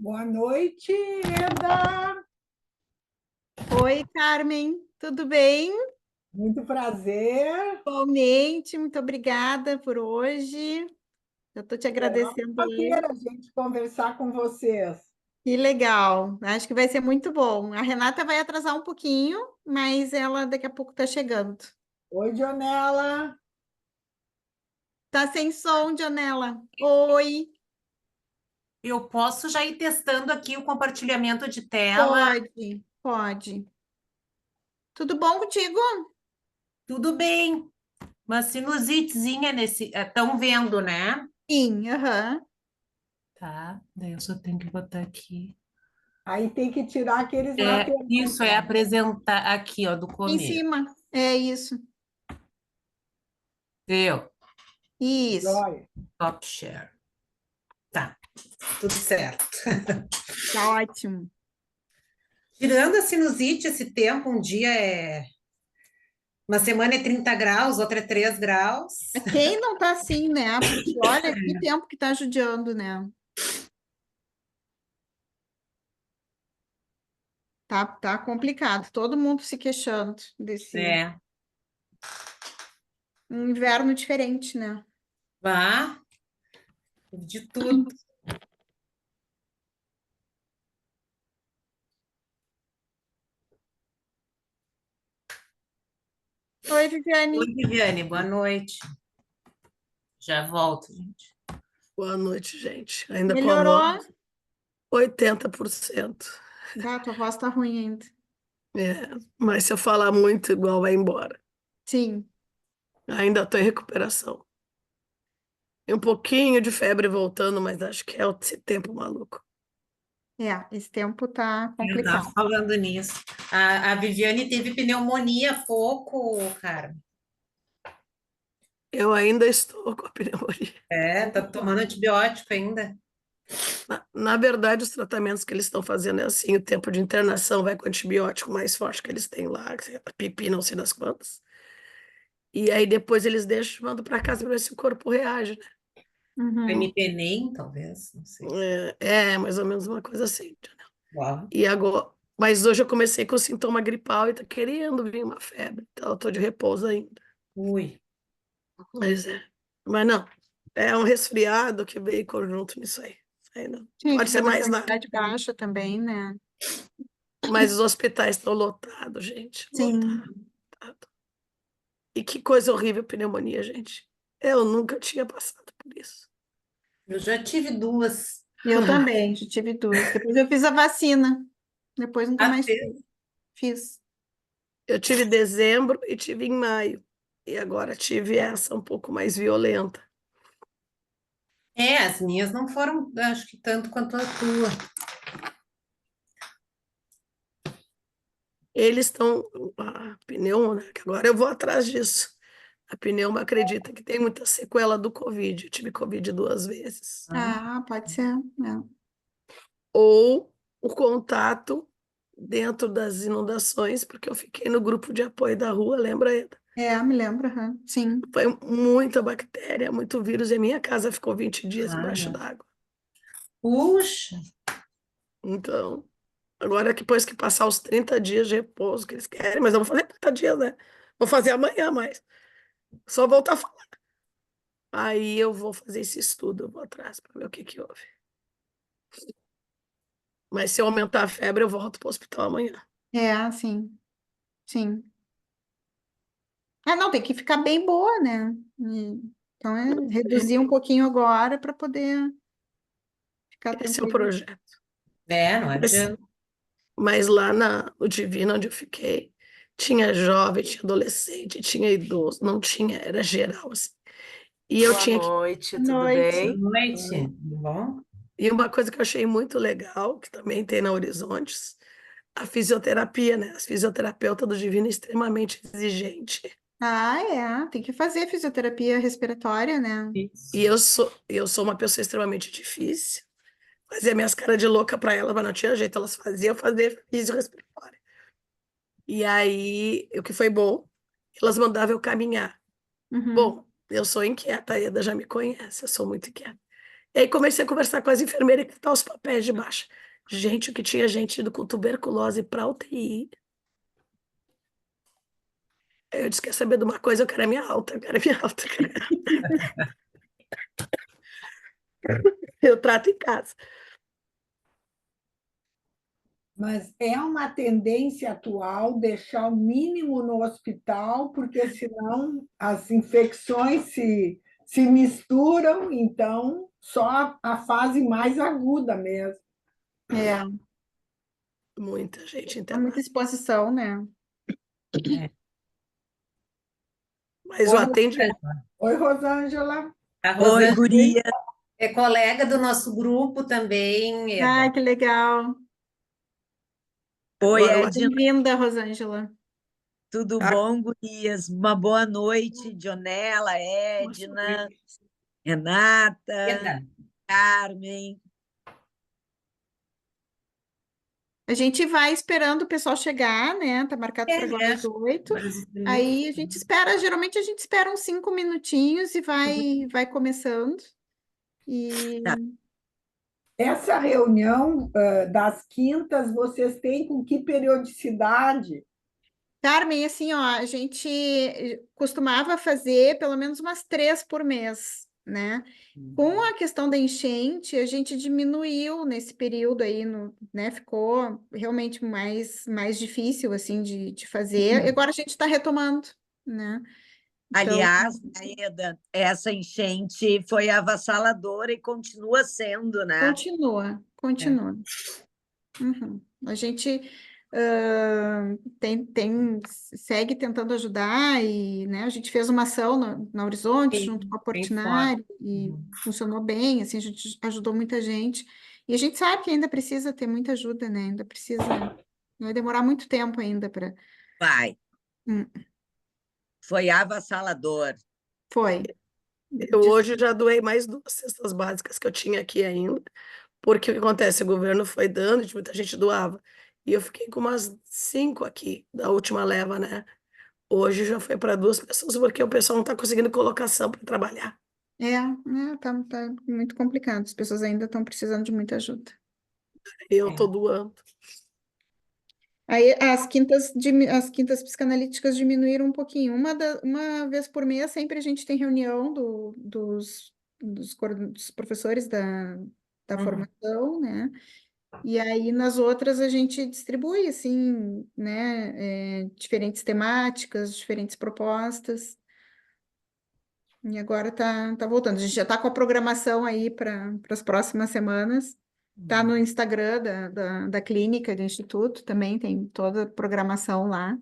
Boa noite, Eda. Oi, Carmen, tudo bem? Muito prazer. Igualmente, muito obrigada por hoje. Eu estou te Será um agradecendo prazer aí. a gente conversar com vocês. Que legal, acho que vai ser muito bom. A Renata vai atrasar um pouquinho, mas ela daqui a pouco está chegando. Oi, Dionela. Tá sem som, Janela. Oi, Eu posso já ir testando aqui o compartilhamento de tela. pode, pode. Tudo bom contigo? Tudo bem, uma sinusitezinha nesse. Estão vendo, né? Sim, aham. Tá, daí eu só tenho que botar aqui. Aí tem que tirar aqueles laterais, Isso é né? apresentar aqui, ó, do Em começo. cima, é isso, Deu, isso, Joia. top share. Tá, tudo certo. tá ótimo. Tirando a sinusite, esse tempo, um dia é. Uma semana é 30 graus, outra é 3 graus. Quem não tá assim, né? Porque olha que tempo que tá judiando, né? Tá complicado. Todo mundo se queixando desse É, um inverno diferente, né? vá, de tudo. Oi, Oi, Viviane. Viviane, boa noite. Já volto, gente. Boa noite, gente. Ainda com a voz Melhorou? 80%. Tá, tua voz tá ruim ainda. É, mas se eu falar muito igual, vai embora. Sim, Ainda estou em recuperação. E um pouquinho de febre voltando, mas acho que é esse tempo maluco. esse tempo tá Eu tava complicado. falando nisso. A Viviane teve pneumonia há pouco, cara. Eu ainda estou com a pneumonia. É, tá Opa. tomando antibiótico ainda. Na verdade, os tratamentos que eles estão fazendo é assim: o tempo de internação vai com o antibiótico mais forte que eles têm lá, que é pipi, não sei das quantas. E aí depois eles deixam, mandam para casa para ver se o corpo reage, né? Uhum. Mpenem, talvez, não sei. É mais ou menos uma coisa assim. Uau. E agora, mas hoje eu comecei com sintoma gripal e tá querendo vir uma febre. Então eu tô de repouso ainda. Ui. Mas é. Mas não, é um resfriado que veio conjunto nisso aí. Isso aí não. Sim, Pode ser ficando a mais nada. imunidade baixa também, né? Mas os hospitais estão lotados, gente. Sim, Lotado. E que coisa horrível pneumonia, gente. Eu nunca tinha passado por isso. Eu já tive duas. eu também, já tive duas. Depois eu fiz a vacina. Depois nunca A mais fe- fiz. Eu tive em dezembro e tive em maio. E agora tive essa um pouco mais violenta. as minhas não foram, acho que tanto quanto a tua. Eles estão. A pneu, né? Que agora eu vou atrás disso. A pneuma acredita que tem muita sequela do Covid. Eu tive Covid 2 vezes. Ah, Ah, pode ser, né? Ou o contato dentro das inundações, porque eu fiquei no grupo de apoio da rua, lembra, Eda? Me lembro, aham. Sim. Foi muita bactéria, muito vírus, e a minha casa ficou 20 dias embaixo não. d'água. Puxa, Então, agora depois que passar os 30 dias de repouso que eles querem, mas eu vou fazer 30 dias, né? Vou fazer amanhã, mas só voltar a falar. Aí eu vou fazer esse estudo, eu vou atrás para ver o que que houve. Mas se eu aumentar a febre, eu volto para o hospital amanhã. Sim, sim. Ah, não, tem que ficar bem boa, né? Então reduzir um pouquinho agora para poder ficar Esse é o tranquilo. projeto. não Mas, adianta. mas lá no Divino, onde eu fiquei, tinha jovem, tinha adolescente, tinha idoso, não tinha, era geral, assim. E eu Boa tinha que. noite, Boa tudo Boa noite. bem? noite. Tudo bom? E uma coisa que eu achei muito legal, que também tem na Horizontes, a fisioterapia, né? As fisioterapeutas do Divino é extremamente exigente. Tem que fazer fisioterapia respiratória, né? E Isso. eu sou uma pessoa extremamente difícil. Fazia minhas caras de louca para ela, mas não tinha jeito. Elas faziam fazer físio respiratório. E aí, o que foi bom, elas mandavam eu caminhar. Uhum. Bom, eu sou inquieta, a Eda já me conhece, eu sou muito inquieta. E aí comecei a conversar com as enfermeiras que estão os papéis de baixo. Gente, o que tinha gente indo com tuberculose para UTI. Aí eu disse, quer saber de uma coisa? Eu quero a minha alta, eu quero a minha alta. Eu trato em casa. Mas é uma tendência atual deixar o mínimo no hospital, porque senão as infecções se misturam, então só a fase mais aguda mesmo. É, Muita gente há muita internada. exposição, né? Mas o Oi, atendimento, oi, Rosângela. A Oi, Rosângela guria. é colega do nosso grupo também, Ai, Eda. que legal. Oi, agora o Edna. Bem-vinda, Rosângela. Tudo a- bom, gurias? Uma boa noite, Dionela, Edna, Renata, Eda. Carmen. A gente vai esperando o pessoal chegar, né? Tá marcado para agora É, às 8. agora os minutos. Aí a gente espera, geralmente a gente espera uns 5 minutinhos e vai começando. E, Tá. Essa reunião, das quintas, vocês têm com que periodicidade? Carmen, assim, ó, a gente costumava fazer pelo menos umas 3 por mês, né? Com a questão da enchente, a gente diminuiu nesse período aí, né? Ficou realmente mais difícil, assim, de fazer. E agora a gente está retomando, né? Então, Aliás, né, Eda, essa enchente foi avassaladora e continua sendo, né? É. continua. Uhum. A gente segue tentando ajudar e, né, a gente fez uma ação na Horizonte junto com a Bem forte. Portinari e funcionou bem, assim, a gente ajudou muita gente. E a gente sabe que ainda precisa ter muita ajuda, né? Ainda precisa, vai demorar muito tempo ainda para... Vai. Foi avassalador. Foi. eu hoje já doei mais 2 cestas básicas que eu tinha aqui ainda, porque o que acontece? O governo foi dando, muita gente doava. E eu fiquei com umas 5 aqui, da última leva, né? Hoje já foi para 2 pessoas, porque o pessoal não está conseguindo colocação para trabalhar. Tá muito complicado. As pessoas ainda estão precisando de muita ajuda. Eu estou doando. Aí as quintas psicanalíticas diminuíram um pouquinho. Uma vez por mês, sempre a gente tem reunião dos professores da Uhum. formação, né? E aí nas outras a gente distribui, assim, né? Diferentes temáticas, diferentes propostas. E agora tá voltando. A gente já está com a programação aí para as próximas semanas. Tá no Instagram da clínica, do Instituto, também tem toda a programação lá.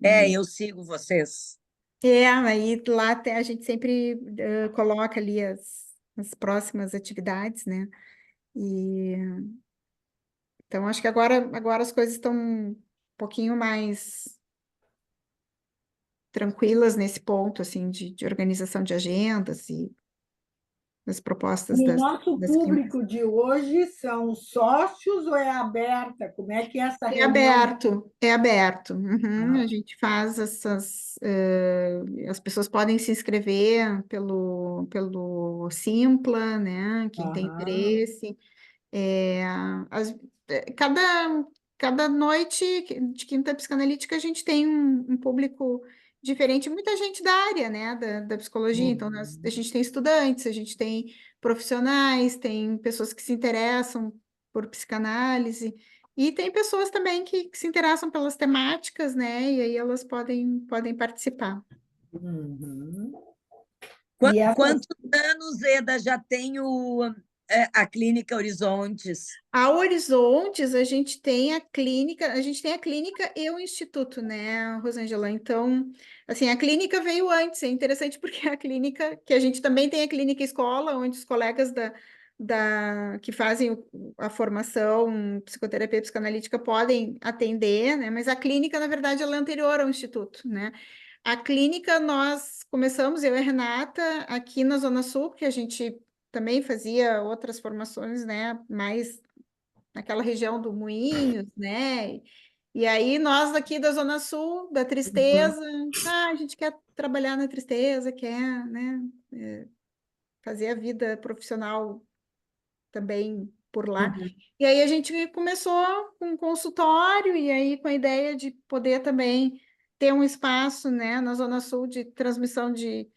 Eu sigo vocês. Aí lá a gente sempre coloca ali as próximas atividades, né? E então acho que agora as coisas estão um pouquinho mais tranquilas nesse ponto, assim, de organização de agendas e das propostas E o nosso das clínicas. público de hoje são sócios ou é aberta? Como é que é essa É reunião? aberto, é aberto. Uhum, a Ah, gente faz as pessoas podem se inscrever pelo Simpla, né? Quem tem aham. interesse. É, as- cada, cada noite de quinta psicanalítica a gente tem um público diferente, muita gente da área, né, da psicologia. Então, a Uhum. gente tem estudantes, a gente tem profissionais, tem pessoas que se interessam por psicanálise, e tem pessoas também que se interessam pelas temáticas, né, e aí elas podem participar. Uhum. E essas Quantos anos, Eda, já tem a Clínica Horizontes? A Horizontes, a gente tem a clínica e o instituto, né, Rosângela? Então, assim, a clínica veio antes, é interessante porque a clínica, que a gente também tem a clínica escola, onde os colegas que fazem a formação psicoterapia e psicanalítica podem atender, né? Mas a clínica, na verdade, ela é anterior ao instituto, né? A clínica, nós começamos, eu e a Renata, aqui na Zona Sul, porque a gente também fazia outras formações, né, mais naquela região do Moinhos, né? E aí nós daqui da Zona Sul, da tristeza, a gente quer trabalhar na tristeza, quer, né? fazer a vida profissional também por lá. Uhum. E aí a gente começou com um consultório, e aí com a ideia de poder também ter um espaço, né, na Zona Sul de transmissão de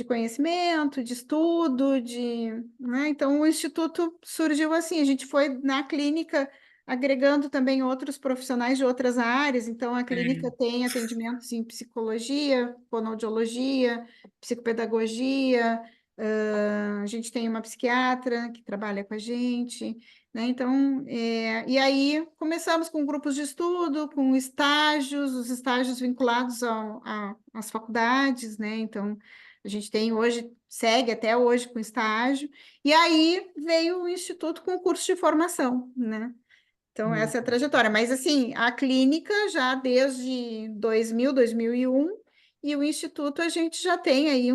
conhecimento, de estudo, né? Então o Instituto surgiu assim, a gente foi na clínica agregando também outros profissionais de outras áreas, então a clínica tem atendimentos em psicologia, fonoaudiologia, psicopedagogia, a gente tem uma psiquiatra que trabalha com a gente, né? Então, e aí começamos com grupos de estudo, com estágios, os estágios vinculados às faculdades, né? Então, a gente tem hoje, segue até hoje com estágio, e aí veio o Instituto com o curso de formação, né? Então, essa é a trajetória. Mas, assim, a clínica já desde 2000, 2001, e o Instituto a gente já tem aí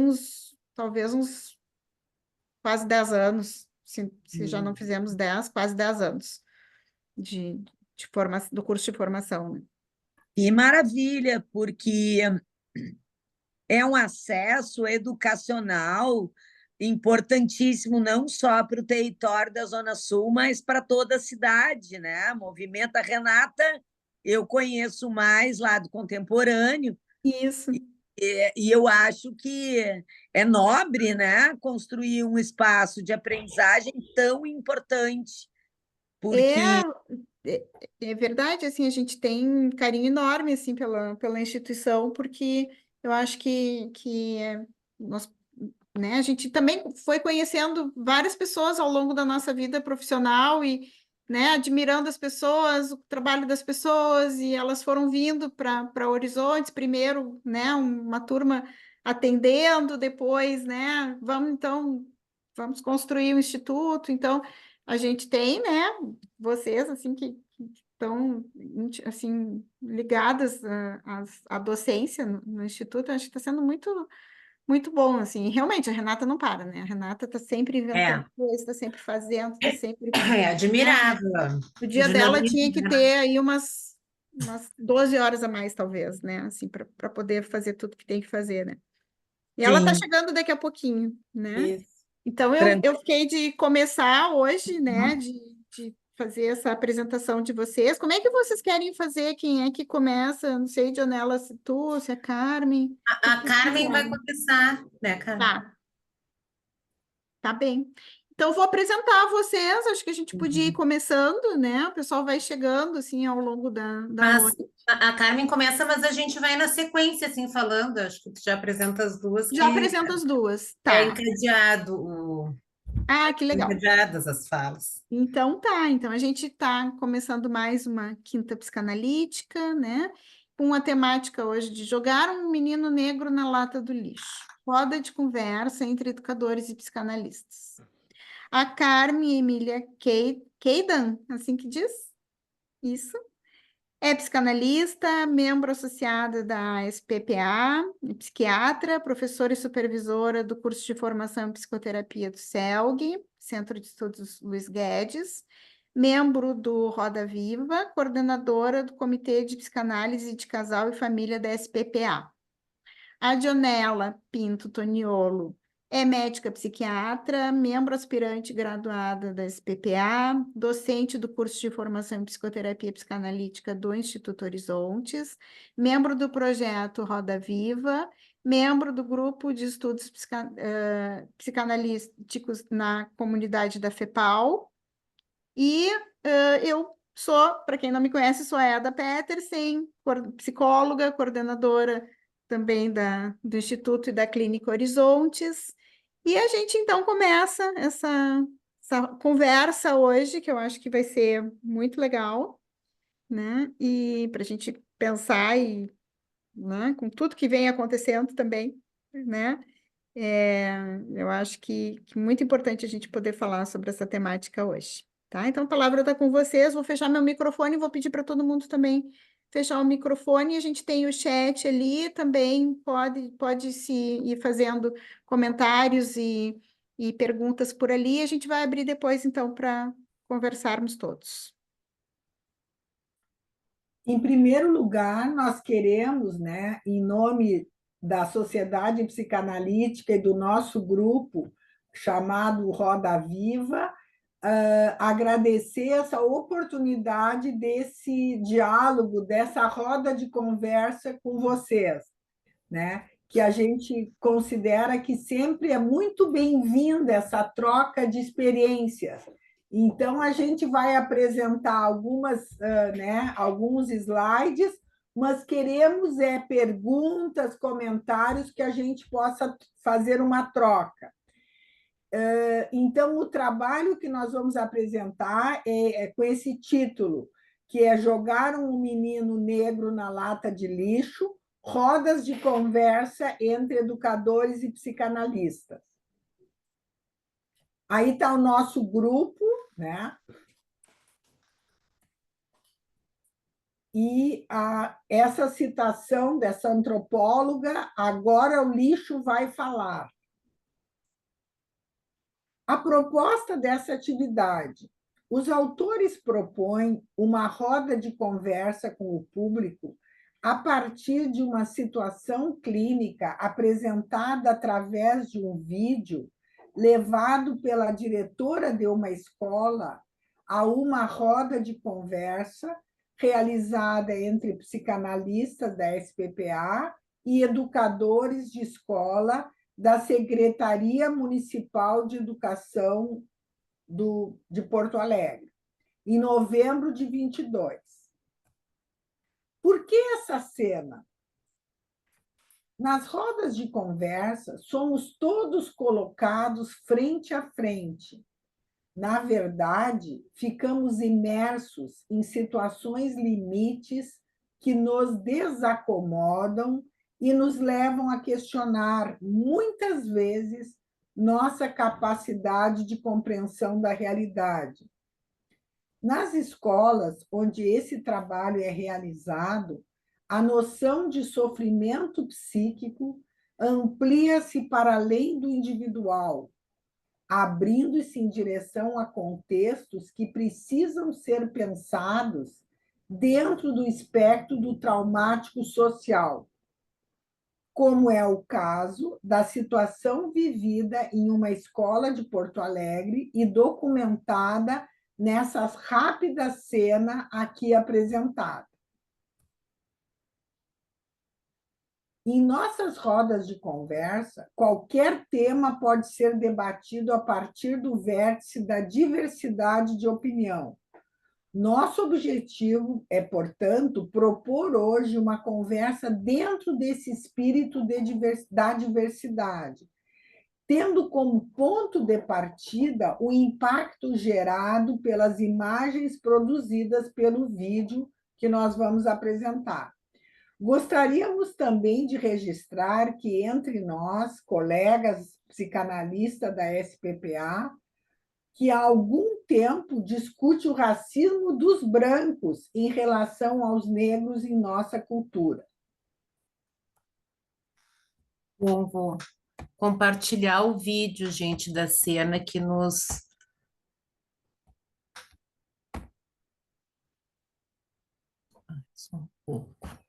talvez uns quase 10 anos, se já não fizemos 10, quase 10 anos do curso de formação, né? Que maravilha, porque é um acesso educacional importantíssimo, não só para o território da Zona Sul, mas para toda a cidade, né? Movimenta Renata, eu conheço mais lá do contemporâneo, Isso. e eu acho que é nobre, né? Construir um espaço de aprendizagem tão importante, porque É verdade, assim, a gente tem um carinho enorme, assim, pela instituição, porque eu acho que nós, né, a gente também foi conhecendo várias pessoas ao longo da nossa vida profissional e, né, admirando as pessoas, o trabalho das pessoas, e elas foram vindo para Horizontes, primeiro, né, uma turma atendendo, depois, né, vamos construir o instituto, então, a gente tem, né, vocês, assim, que estão, assim, ligadas à docência no Instituto, acho que está sendo muito bom, assim. E realmente, a Renata não para, né? A Renata está sempre inventando É, coisa, está sempre fazendo, está sempre... é admirável. O dia dela tinha que ter aí umas 12 horas a mais, talvez, né? Assim, para poder fazer tudo que tem que fazer, né? E ela está sim, chegando daqui a pouquinho, né? Isso. Então, eu fiquei de começar hoje, né, de fazer essa apresentação de vocês. Como é que vocês querem fazer? Quem é que começa? Não sei, Dionela, se tu, se é Carmen. O que A que vocês Carmen vai quiserem? começar, né, Carmen? Tá bem. Então, vou apresentar vocês. Acho que a gente podia ir começando, né? O pessoal vai chegando, assim, ao longo da Mas noite. a Carmen começa, mas a gente vai na sequência, assim, falando. Acho que tu já apresenta as duas Já que apresento as duas. é Tá. encadeado, Ah, que legal. encadeadas as falas. Então tá, então a gente está começando mais uma quinta psicanalítica, né? Com a temática hoje de jogar um menino negro na lata do lixo. Roda de conversa entre educadores e psicanalistas. A Carmen Emília Keidan, assim que diz? Isso. É psicanalista, membro associada da SPPA, psiquiatra, professora e supervisora do curso de formação em psicoterapia do CELG, Centro de Estudos Luiz Guedes, membro do Roda Viva, coordenadora do Comitê de Psicanálise de Casal e Família da SPPA. A Dionela Pinto Toniolo é médica psiquiatra, membro aspirante graduada da SPPA, docente do curso de formação em psicoterapia psicanalítica do Instituto Horizontes, membro do projeto Roda Viva, membro do grupo de estudos psicanalíticos na comunidade da FEPAL, e eu sou, para quem não me conhece, sou a Eda Petersen, psicóloga, coordenadora também do Instituto e da Clínica Horizontes. E a gente, então, começa essa conversa hoje, que eu acho que vai ser muito legal, né? E para a gente pensar e, né, com tudo que vem acontecendo também, né? Eu acho que muito importante a gente poder falar sobre essa temática hoje, tá? Então, a palavra está com vocês, vou fechar meu microfone e vou pedir para todo mundo também fechar o microfone. A gente tem o chat ali, também pode se ir fazendo comentários e perguntas por ali. A gente vai abrir depois, então, para conversarmos todos. Em primeiro lugar, nós queremos, né, em nome da Sociedade Psicanalítica e do nosso grupo, chamado Roda Viva, agradecer essa oportunidade desse diálogo, dessa roda de conversa com vocês, né? Que a gente considera que sempre é muito bem-vinda essa troca de experiências. Então, a gente vai apresentar alguns slides, mas queremos perguntas, comentários, que a gente possa fazer uma troca. Então, o trabalho que nós vamos apresentar é com esse título, que é Jogar um Menino Negro na Lata de Lixo, rodas de conversa entre educadores e psicanalistas. Aí está o nosso grupo, né? E essa citação dessa antropóloga, agora o lixo vai falar. A proposta dessa atividade: os autores propõem uma roda de conversa com o público a partir de uma situação clínica apresentada através de um vídeo levado pela diretora de uma escola a uma roda de conversa realizada entre psicanalistas da SPPA e educadores de escola da Secretaria Municipal de Educação de Porto Alegre, em novembro de 22. Por que essa cena? Nas rodas de conversa, somos todos colocados frente a frente. Na verdade, ficamos imersos em situações limites que nos desacomodam e nos levam a questionar, muitas vezes, nossa capacidade de compreensão da realidade. Nas escolas onde esse trabalho é realizado, a noção de sofrimento psíquico amplia-se para além do individual, abrindo-se em direção a contextos que precisam ser pensados dentro do espectro do traumático social, como é o caso da situação vivida em uma escola de Porto Alegre e documentada nessa rápida cena aqui apresentada. Em nossas rodas de conversa, qualquer tema pode ser debatido a partir do vértice da diversidade de opinião. Nosso objetivo é, portanto, propor hoje uma conversa dentro desse espírito da diversidade, tendo como ponto de partida o impacto gerado pelas imagens produzidas pelo vídeo que nós vamos apresentar. Gostaríamos também de registrar que, entre nós, colegas psicanalistas da SPPA, que há algum tempo discute o racismo dos brancos em relação aos negros em nossa cultura. Bom, vou compartilhar o vídeo, gente, da cena que nos... Só um pouco.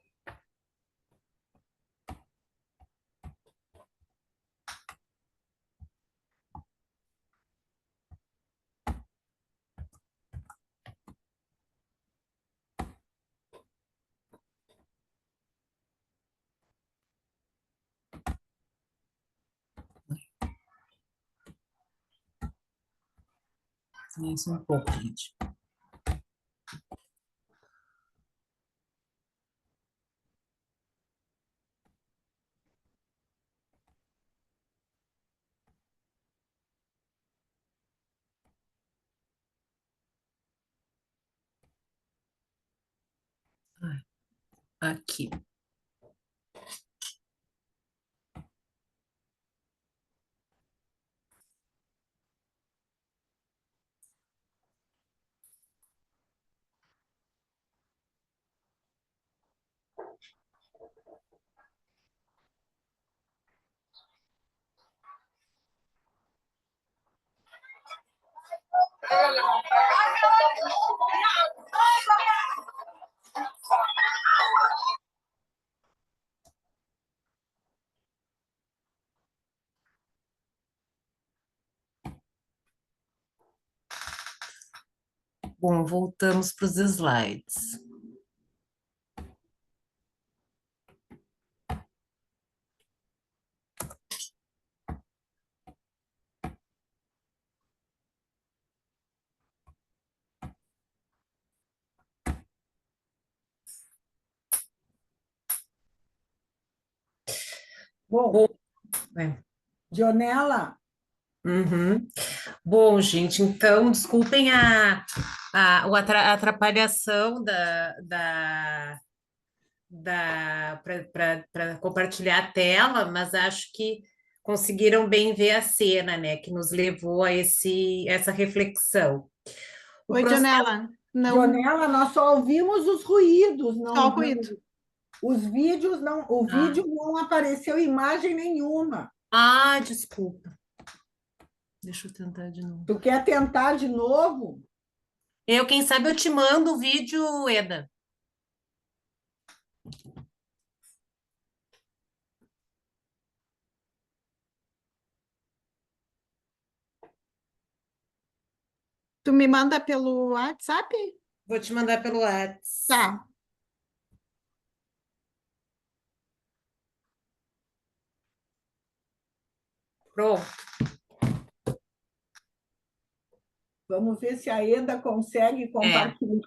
Isso um pouco, gente. Aqui. Bom, voltamos para os slides. Bom, Bom, é. Dionela, Uhum. Bom, gente, então, desculpem a atrapalhação para compartilhar a tela, mas acho que conseguiram bem ver a cena, né, que nos levou a essa reflexão. O Oi, processo, Dionela. Não, Dionela, nós só ouvimos os ruídos, só o ruído. os vídeos não, o Ah. vídeo não apareceu imagem nenhuma. Desculpa. Deixa eu tentar de novo. Tu quer tentar de novo? Quem sabe eu te mando o vídeo, Eda. Tu me manda pelo WhatsApp? Vou te mandar pelo WhatsApp. Tá. Pronto. Vamos ver se a Eda consegue compartilhar.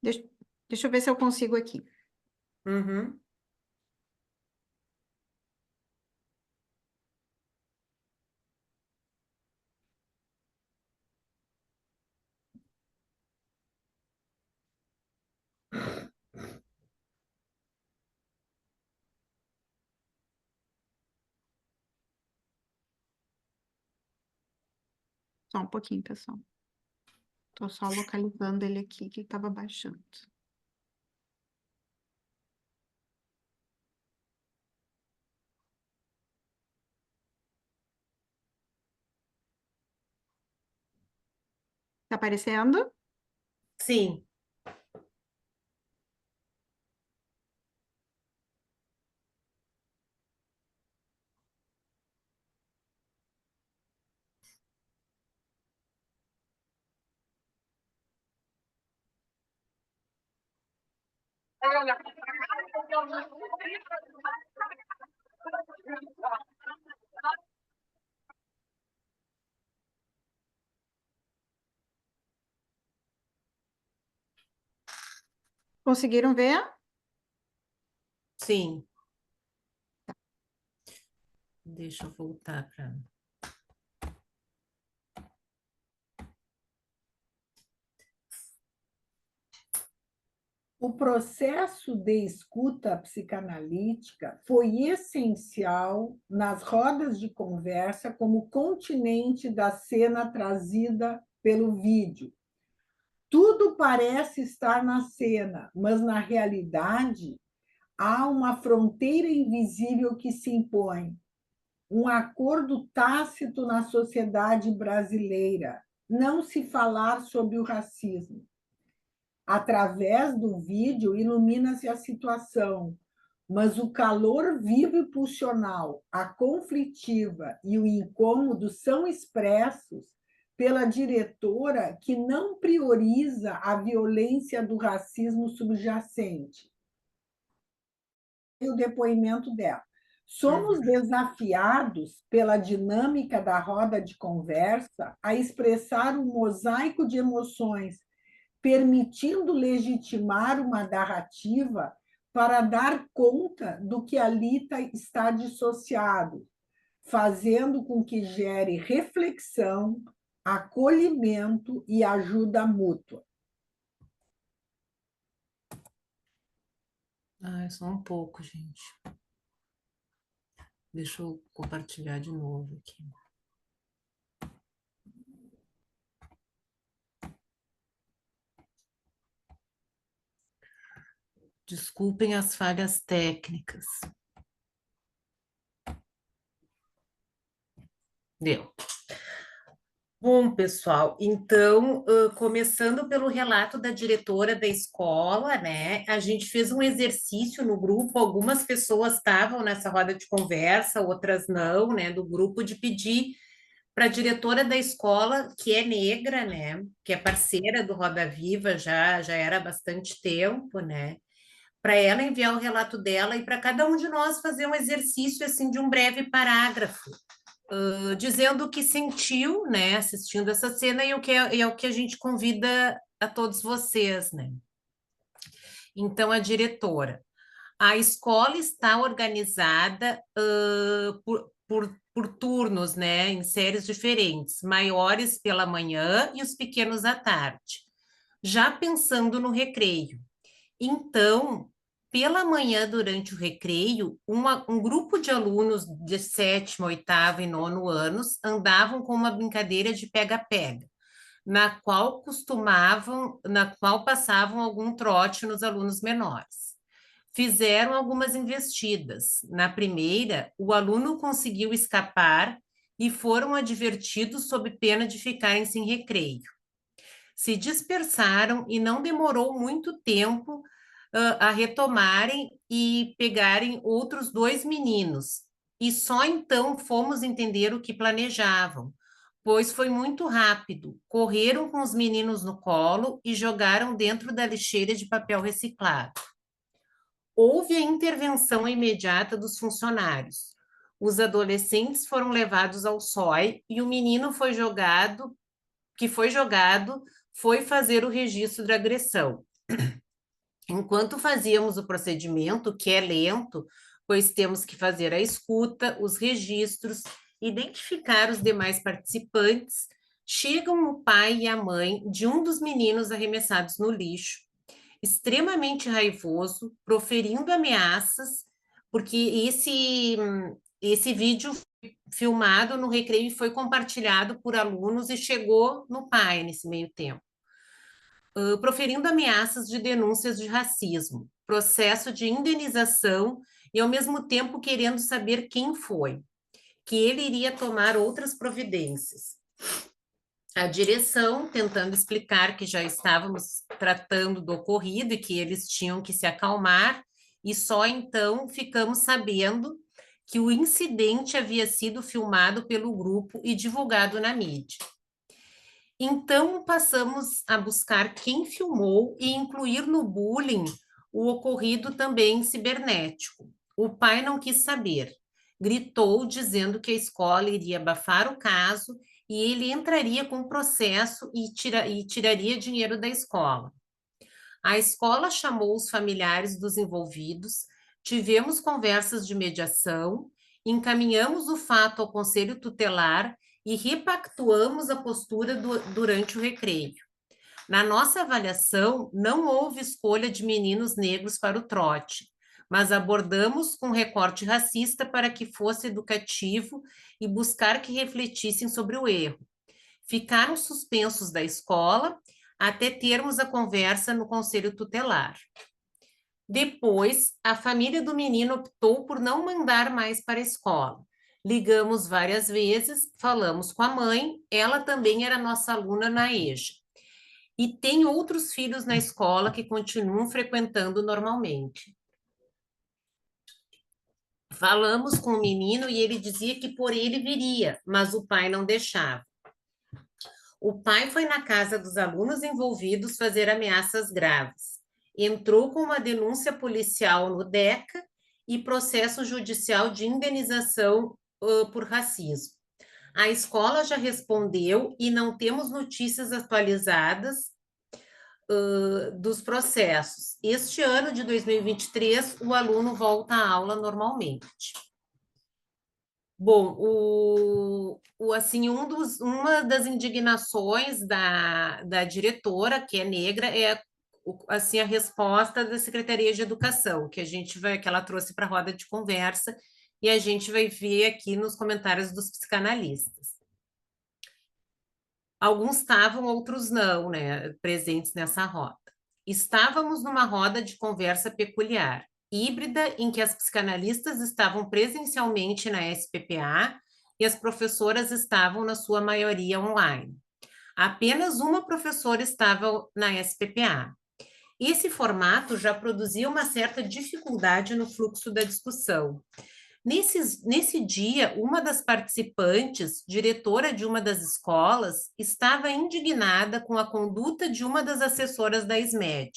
Deixa, deixa eu ver se eu consigo aqui. Uhum. Só um pouquinho, pessoal. Tô só localizando ele aqui, que estava baixando. Tá aparecendo? Sim. Conseguiram ver? Sim. Deixa eu voltar para. O processo de escuta psicanalítica foi essencial nas rodas de conversa como continente da cena trazida pelo vídeo. Tudo parece estar na cena, mas na realidade há uma fronteira invisível que se impõe, um acordo tácito na sociedade brasileira, não se falar sobre o racismo. Através do vídeo, ilumina-se a situação, mas o calor vivo e pulsional, a conflitiva e o incômodo são expressos pela diretora que não prioriza a violência do racismo subjacente. O depoimento dela. Somos desafiados pela dinâmica da roda de conversa a expressar um mosaico de emoções, permitindo legitimar uma narrativa para dar conta do que ali está dissociado, fazendo com que gere reflexão, acolhimento e ajuda mútua. É só um pouco, gente. Deixa eu compartilhar de novo aqui. Desculpem as falhas técnicas. Deu. Bom, pessoal, então, começando pelo relato da diretora da escola, né? A gente fez um exercício no grupo, algumas pessoas estavam nessa roda de conversa, outras não, né? Do grupo, de pedir para a diretora da escola, que é negra, né? Que é parceira do Roda Viva, já era há bastante tempo, né? Para ela enviar o relato dela e para cada um de nós fazer um exercício assim de um breve parágrafo dizendo o que sentiu, né, assistindo essa cena e é o que a gente convida a todos vocês, né? Então, a diretora, a escola está organizada por turnos, né, em séries diferentes, maiores pela manhã e os pequenos à tarde, já pensando no recreio. Então, pela manhã, durante o recreio, um grupo de alunos de sétimo, oitavo e nono anos andavam com uma brincadeira de pega-pega, na qual passavam algum trote nos alunos menores. Fizeram algumas investidas. Na primeira, o aluno conseguiu escapar e foram advertidos sob pena de ficarem sem recreio. Se dispersaram e não demorou muito tempo a retomarem e pegarem outros 2 meninos. E só então fomos entender o que planejavam, pois foi muito rápido. Correram com os meninos no colo e jogaram dentro da lixeira de papel reciclado. Houve a intervenção imediata dos funcionários. Os adolescentes foram levados ao SOI e o menino que foi jogado, foi fazer o registro da agressão. Enquanto fazíamos o procedimento, que é lento, pois temos que fazer a escuta, os registros, identificar os demais participantes, chegam o pai e a mãe de um dos meninos arremessados no lixo, extremamente raivoso, proferindo ameaças, porque esse vídeo filmado no recreio foi compartilhado por alunos e chegou no pai nesse meio tempo. Proferindo ameaças de denúncias de racismo, processo de indenização e, ao mesmo tempo, querendo saber quem foi, que ele iria tomar outras providências. A direção tentando explicar que já estávamos tratando do ocorrido e que eles tinham que se acalmar, e só então ficamos sabendo que o incidente havia sido filmado pelo grupo e divulgado na mídia. Então, passamos a buscar quem filmou e incluir no bullying o ocorrido também cibernético. O pai não quis saber. Gritou, dizendo que a escola iria abafar o caso e ele entraria com o processo e tiraria dinheiro da escola. A escola chamou os familiares dos envolvidos, tivemos conversas de mediação, encaminhamos o fato ao conselho tutelar e repactuamos a postura durante o recreio. Na nossa avaliação, não houve escolha de meninos negros para o trote, mas abordamos com recorte racista para que fosse educativo e buscar que refletissem sobre o erro. Ficaram suspensos da escola até termos a conversa no conselho tutelar. Depois, a família do menino optou por não mandar mais para a escola. Ligamos várias vezes, falamos com a mãe, ela também era nossa aluna na EJA. E tem outros filhos na escola que continuam frequentando normalmente. Falamos com o menino e ele dizia que por ele viria, mas o pai não deixava. O pai foi na casa dos alunos envolvidos fazer ameaças graves. Entrou com uma denúncia policial no DECA e processo judicial de indenização por racismo. A escola já respondeu e não temos notícias atualizadas dos processos. Este ano de 2023, o aluno volta à aula normalmente. Bom, uma das indignações da diretora, que é negra, é assim, a resposta da Secretaria de Educação, que ela trouxe para a roda de conversa, e a gente vai ver aqui nos comentários dos psicanalistas. Alguns estavam, outros não, né, presentes nessa roda. Estávamos numa roda de conversa peculiar, híbrida, em que as psicanalistas estavam presencialmente na SPPA e as professoras estavam, na sua maioria, online. Apenas uma professora estava na SPPA. Esse formato já produzia uma certa dificuldade no fluxo da discussão. Nesse dia, uma das participantes, diretora de uma das escolas, estava indignada com a conduta de uma das assessoras da SMED,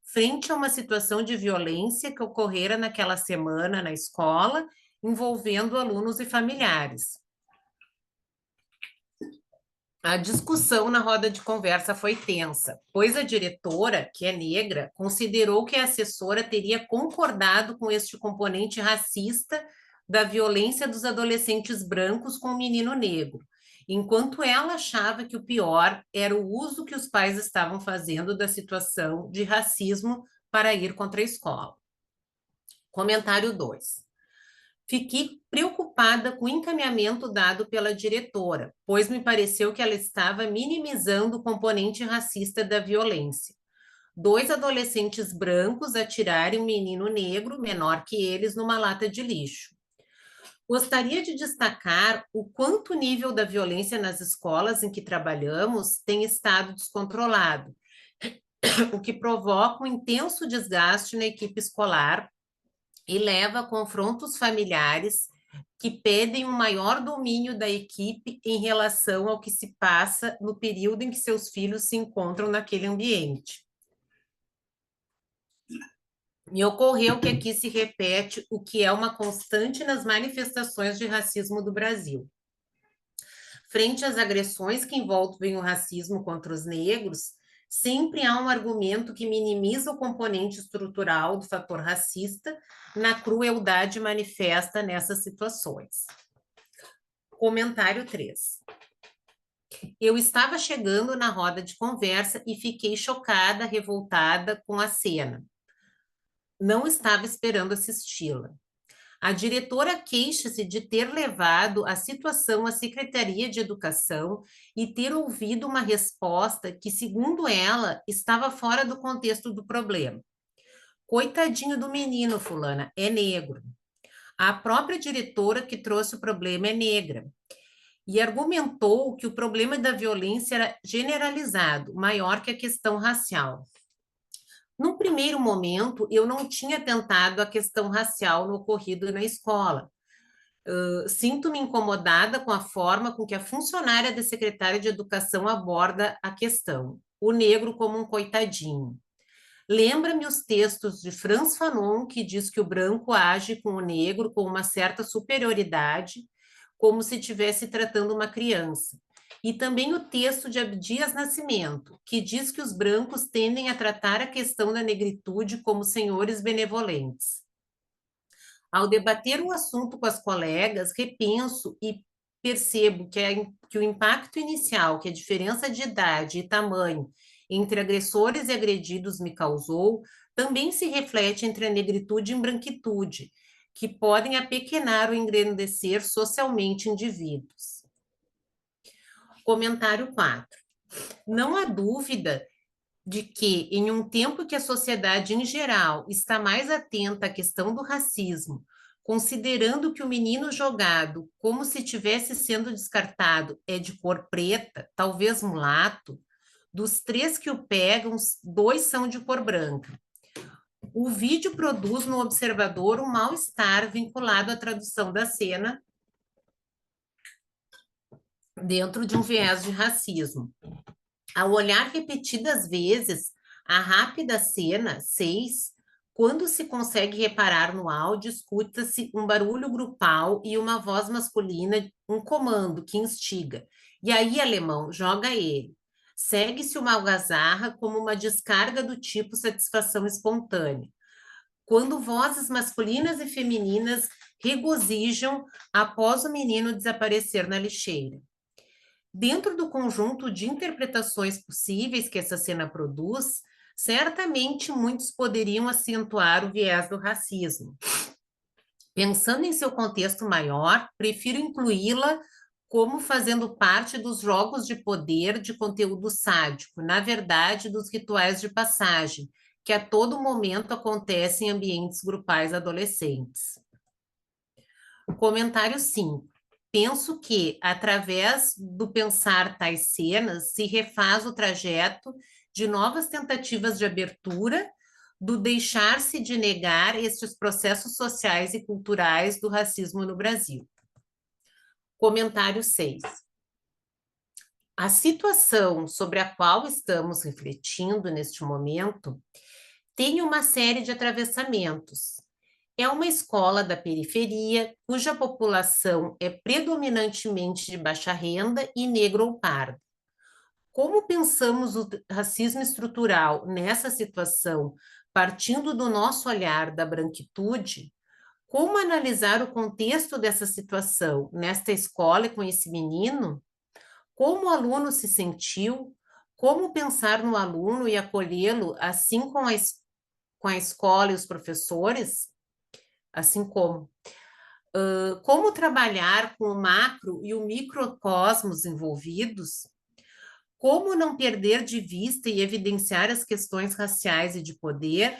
frente a uma situação de violência que ocorrera naquela semana na escola, envolvendo alunos e familiares. A discussão na roda de conversa foi tensa, pois a diretora, que é negra, considerou que a assessora teria concordado com este componente racista da violência dos adolescentes brancos com o menino negro, enquanto ela achava que o pior era o uso que os pais estavam fazendo da situação de racismo para ir contra a escola. Comentário 2. Fiquei preocupada com o encaminhamento dado pela diretora, pois me pareceu que ela estava minimizando o componente racista da violência. 2 adolescentes brancos atirarem um menino negro, menor que eles, numa lata de lixo. Gostaria de destacar o quanto o nível da violência nas escolas em que trabalhamos tem estado descontrolado, o que provoca um intenso desgaste na equipe escolar e leva a confrontos familiares que pedem um maior domínio da equipe em relação ao que se passa no período em que seus filhos se encontram naquele ambiente. Me ocorreu que aqui se repete o que é uma constante nas manifestações de racismo do Brasil. Frente às agressões que envolvem o racismo contra os negros, sempre há um argumento que minimiza o componente estrutural do fator racista na crueldade manifesta nessas situações. Comentário 3. Eu estava chegando na roda de conversa e fiquei chocada, revoltada com a cena. Não estava esperando assisti-la. A diretora queixa-se de ter levado a situação à Secretaria de Educação e ter ouvido uma resposta que, segundo ela, estava fora do contexto do problema. Coitadinho do menino, fulana, é negro. A própria diretora que trouxe o problema é negra e argumentou que o problema da violência era generalizado, maior que a questão racial. Num primeiro momento, eu não tinha tentado a questão racial no ocorrido na escola. Sinto-me incomodada com a forma com que a funcionária da Secretaria de Educação aborda a questão, o negro como um coitadinho. Lembra-me os textos de Frantz Fanon, que diz que o branco age com o negro com uma certa superioridade, como se estivesse tratando uma criança. E também o texto de Abdias Nascimento, que diz que os brancos tendem a tratar a questão da negritude como senhores benevolentes. Ao debater o assunto com as colegas, repenso e percebo que o impacto inicial que a diferença de idade e tamanho entre agressores e agredidos me causou também se reflete entre a negritude e branquitude, que podem apequenar ou engrandecer socialmente indivíduos. Comentário 4. Não há dúvida de que, em um tempo que a sociedade em geral está mais atenta à questão do racismo, considerando que o menino jogado, como se estivesse sendo descartado, é de cor preta, talvez mulato, dos 3 que o pegam, 2 são de cor branca. O vídeo produz no observador um mal-estar vinculado à tradução da cena dentro de um viés de racismo. Ao olhar repetidas vezes a rápida cena 6, quando se consegue reparar no áudio, escuta-se um barulho grupal e uma voz masculina, um comando que instiga. E aí, alemão, joga ele. Segue-se uma algazarra como uma descarga do tipo satisfação espontânea. Quando vozes masculinas e femininas regozijam após o menino desaparecer na lixeira. Dentro do conjunto de interpretações possíveis que essa cena produz, certamente muitos poderiam acentuar o viés do racismo. Pensando em seu contexto maior, prefiro incluí-la como fazendo parte dos jogos de poder de conteúdo sádico, na verdade, dos rituais de passagem, que a todo momento acontecem em ambientes grupais adolescentes. Comentário 5. penso que, através do pensar tais cenas, se refaz o trajeto de novas tentativas de abertura, do deixar-se de negar estes processos sociais e culturais do racismo no Brasil. Comentário 6. A situação sobre a qual estamos refletindo neste momento tem uma série de atravessamentos. É uma escola da periferia, cuja população é predominantemente de baixa renda e negro ou pardo. Como pensamos o racismo estrutural nessa situação, partindo do nosso olhar da branquitude? Como analisar o contexto dessa situação nesta escola e com esse menino? Como o aluno se sentiu? Como pensar no aluno e acolhê-lo, assim com a escola e os professores? Assim como como trabalhar com o macro e o microcosmos envolvidos, como não perder de vista e evidenciar as questões raciais e de poder.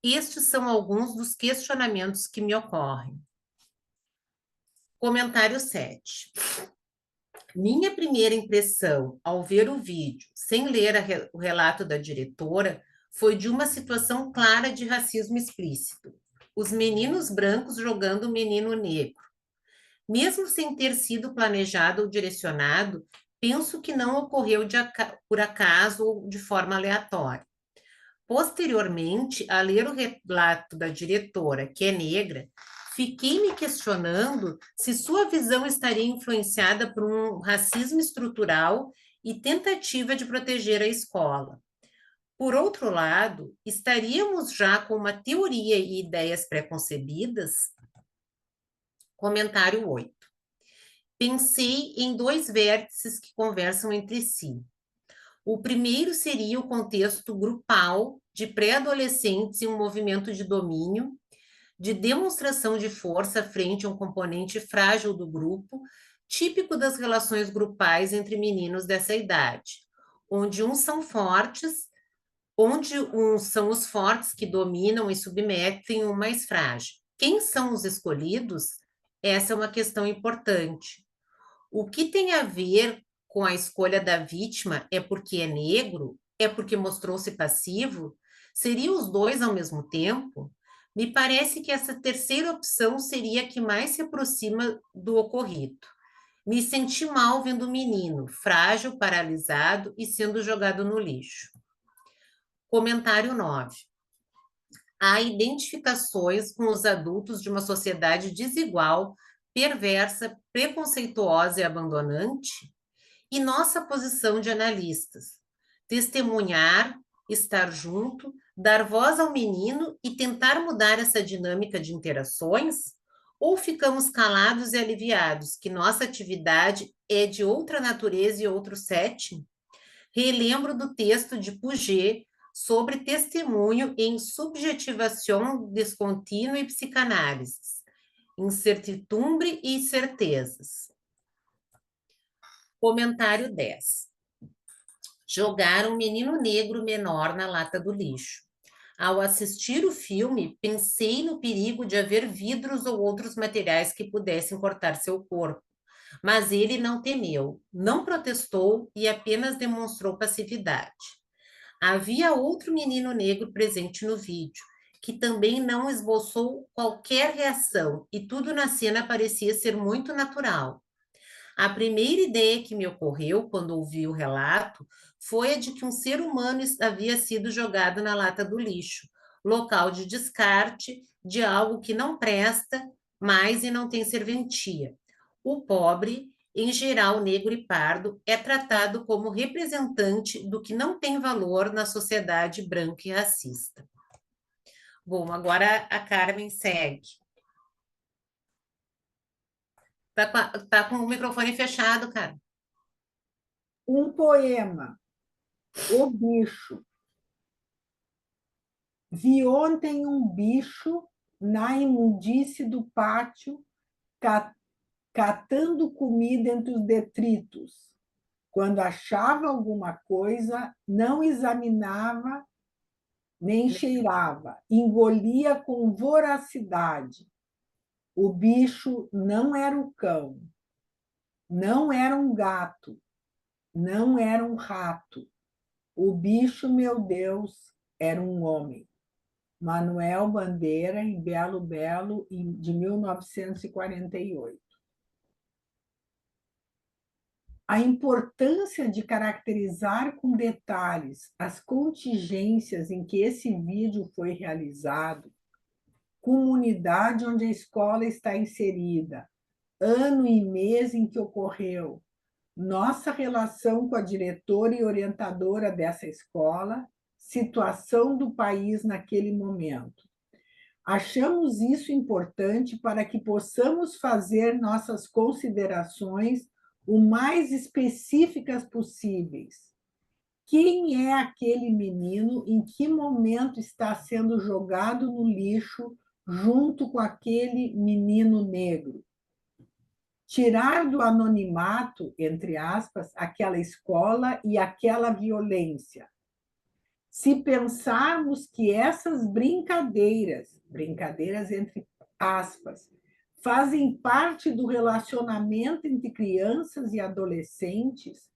Estes são alguns dos questionamentos que me ocorrem. Comentário 7. Minha primeira impressão ao ver o vídeo, sem ler o relato da diretora, foi de uma situação clara de racismo explícito. Os meninos brancos jogando o menino negro. Mesmo sem ter sido planejado ou direcionado, penso que não ocorreu por acaso ou de forma aleatória. Posteriormente, a ler o relato da diretora, que é negra, fiquei me questionando se sua visão estaria influenciada por um racismo estrutural e tentativa de proteger a escola. Por outro lado, estaríamos já com uma teoria e ideias preconcebidas? Comentário 8. Pensei em 2 vértices que conversam entre si. O primeiro seria o contexto grupal de pré-adolescentes em um movimento de domínio, de demonstração de força frente a um componente frágil do grupo, típico das relações grupais entre meninos dessa idade, onde uns são os fortes que dominam e submetem o mais frágil. Quem são os escolhidos? Essa é uma questão importante. O que tem a ver com a escolha da vítima é porque é negro? É porque mostrou-se passivo? Seriam os dois ao mesmo tempo? Me parece que essa terceira opção seria a que mais se aproxima do ocorrido. Me senti mal vendo o menino, frágil, paralisado e sendo jogado no lixo. Comentário 9. Há identificações com os adultos de uma sociedade desigual, perversa, preconceituosa e abandonante? E nossa posição de analistas? Testemunhar, estar junto, dar voz ao menino e tentar mudar essa dinâmica de interações? Ou ficamos calados e aliviados que nossa atividade é de outra natureza e outro setting? Relembro do texto de Puget sobre testemunho em subjetivação descontínua e psicanálise, incertidumbre e certezas. Comentário 10. Jogar um menino negro menor na lata do lixo. Ao assistir o filme, pensei no perigo de haver vidros ou outros materiais que pudessem cortar seu corpo. Mas ele não temeu, não protestou e apenas demonstrou passividade. Havia outro menino negro presente no vídeo, que também não esboçou qualquer reação e tudo na cena parecia ser muito natural. A primeira ideia que me ocorreu quando ouvi o relato foi a de que um ser humano havia sido jogado na lata do lixo, local de descarte de algo que não presta mais e não tem serventia. O pobre, em geral negro e pardo, é tratado como representante do que não tem valor na sociedade branca e racista. Bom, agora a Carmen segue. Tá com o microfone fechado, cara. Um poema, O Bicho. Vi ontem um bicho na imundície do pátio, catando comida entre os detritos. Quando achava alguma coisa, não examinava nem cheirava, engolia com voracidade. O bicho não era o cão, Não era um gato, não era um rato. O bicho, meu Deus, era um homem. Manuel Bandeira, em Belo Belo, de 1948. A importância de caracterizar com detalhes as contingências em que esse vídeo foi realizado, comunidade onde a escola está inserida, ano e mês em que ocorreu, nossa relação com a diretora e orientadora dessa escola, situação do país naquele momento. Achamos isso importante para que possamos fazer nossas considerações o mais específicas possíveis. Quem é aquele menino? Em que momento está sendo jogado no lixo junto com aquele menino negro? Tirar do anonimato, entre aspas, aquela escola e aquela violência. Se pensarmos que essas brincadeiras entre aspas, fazem parte do relacionamento entre crianças e adolescentes,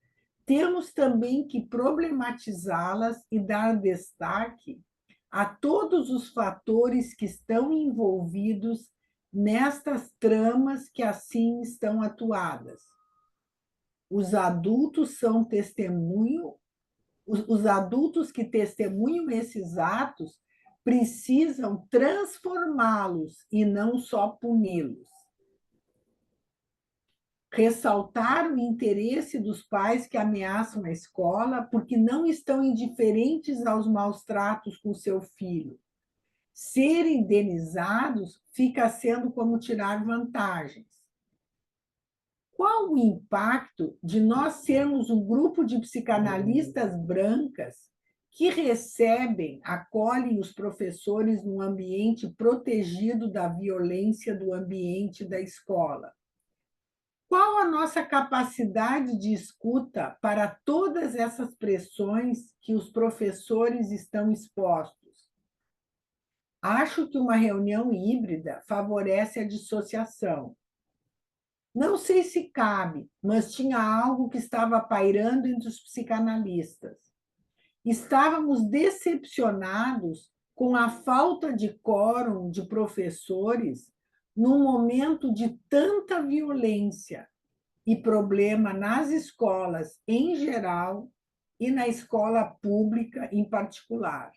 temos também que problematizá-las e dar destaque a todos os fatores que estão envolvidos nestas tramas que assim estão atuadas. Os adultos são testemunho, os adultos que testemunham esses atos precisam transformá-los e não só puni-los. Ressaltar o interesse dos pais que ameaçam a escola porque não estão indiferentes aos maus tratos com seu filho. Ser indenizados fica sendo como tirar vantagens. Qual o impacto de nós sermos um grupo de psicanalistas brancas que recebem, acolhem os professores num ambiente protegido da violência do ambiente da escola? Qual a nossa capacidade de escuta para todas essas pressões que os professores estão expostos? Acho que uma reunião híbrida favorece a dissociação. Não sei se cabe, mas tinha algo que estava pairando entre os psicanalistas. Estávamos decepcionados com a falta de quórum de professores num momento de tanta violência e problema nas escolas em geral e na escola pública em particular.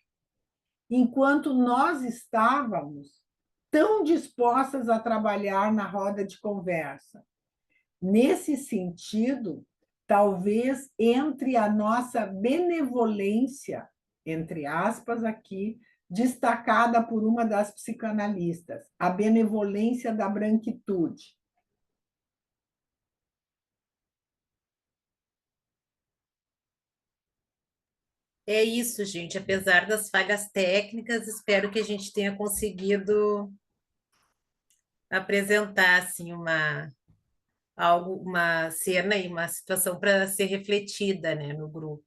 Enquanto nós estávamos tão dispostas a trabalhar na roda de conversa. Nesse sentido, talvez entre a nossa benevolência, entre aspas aqui, destacada por uma das psicanalistas, a benevolência da branquitude. É isso, gente. Apesar das falhas técnicas, espero que a gente tenha conseguido apresentar assim uma cena e uma situação para ser refletida, né, no grupo.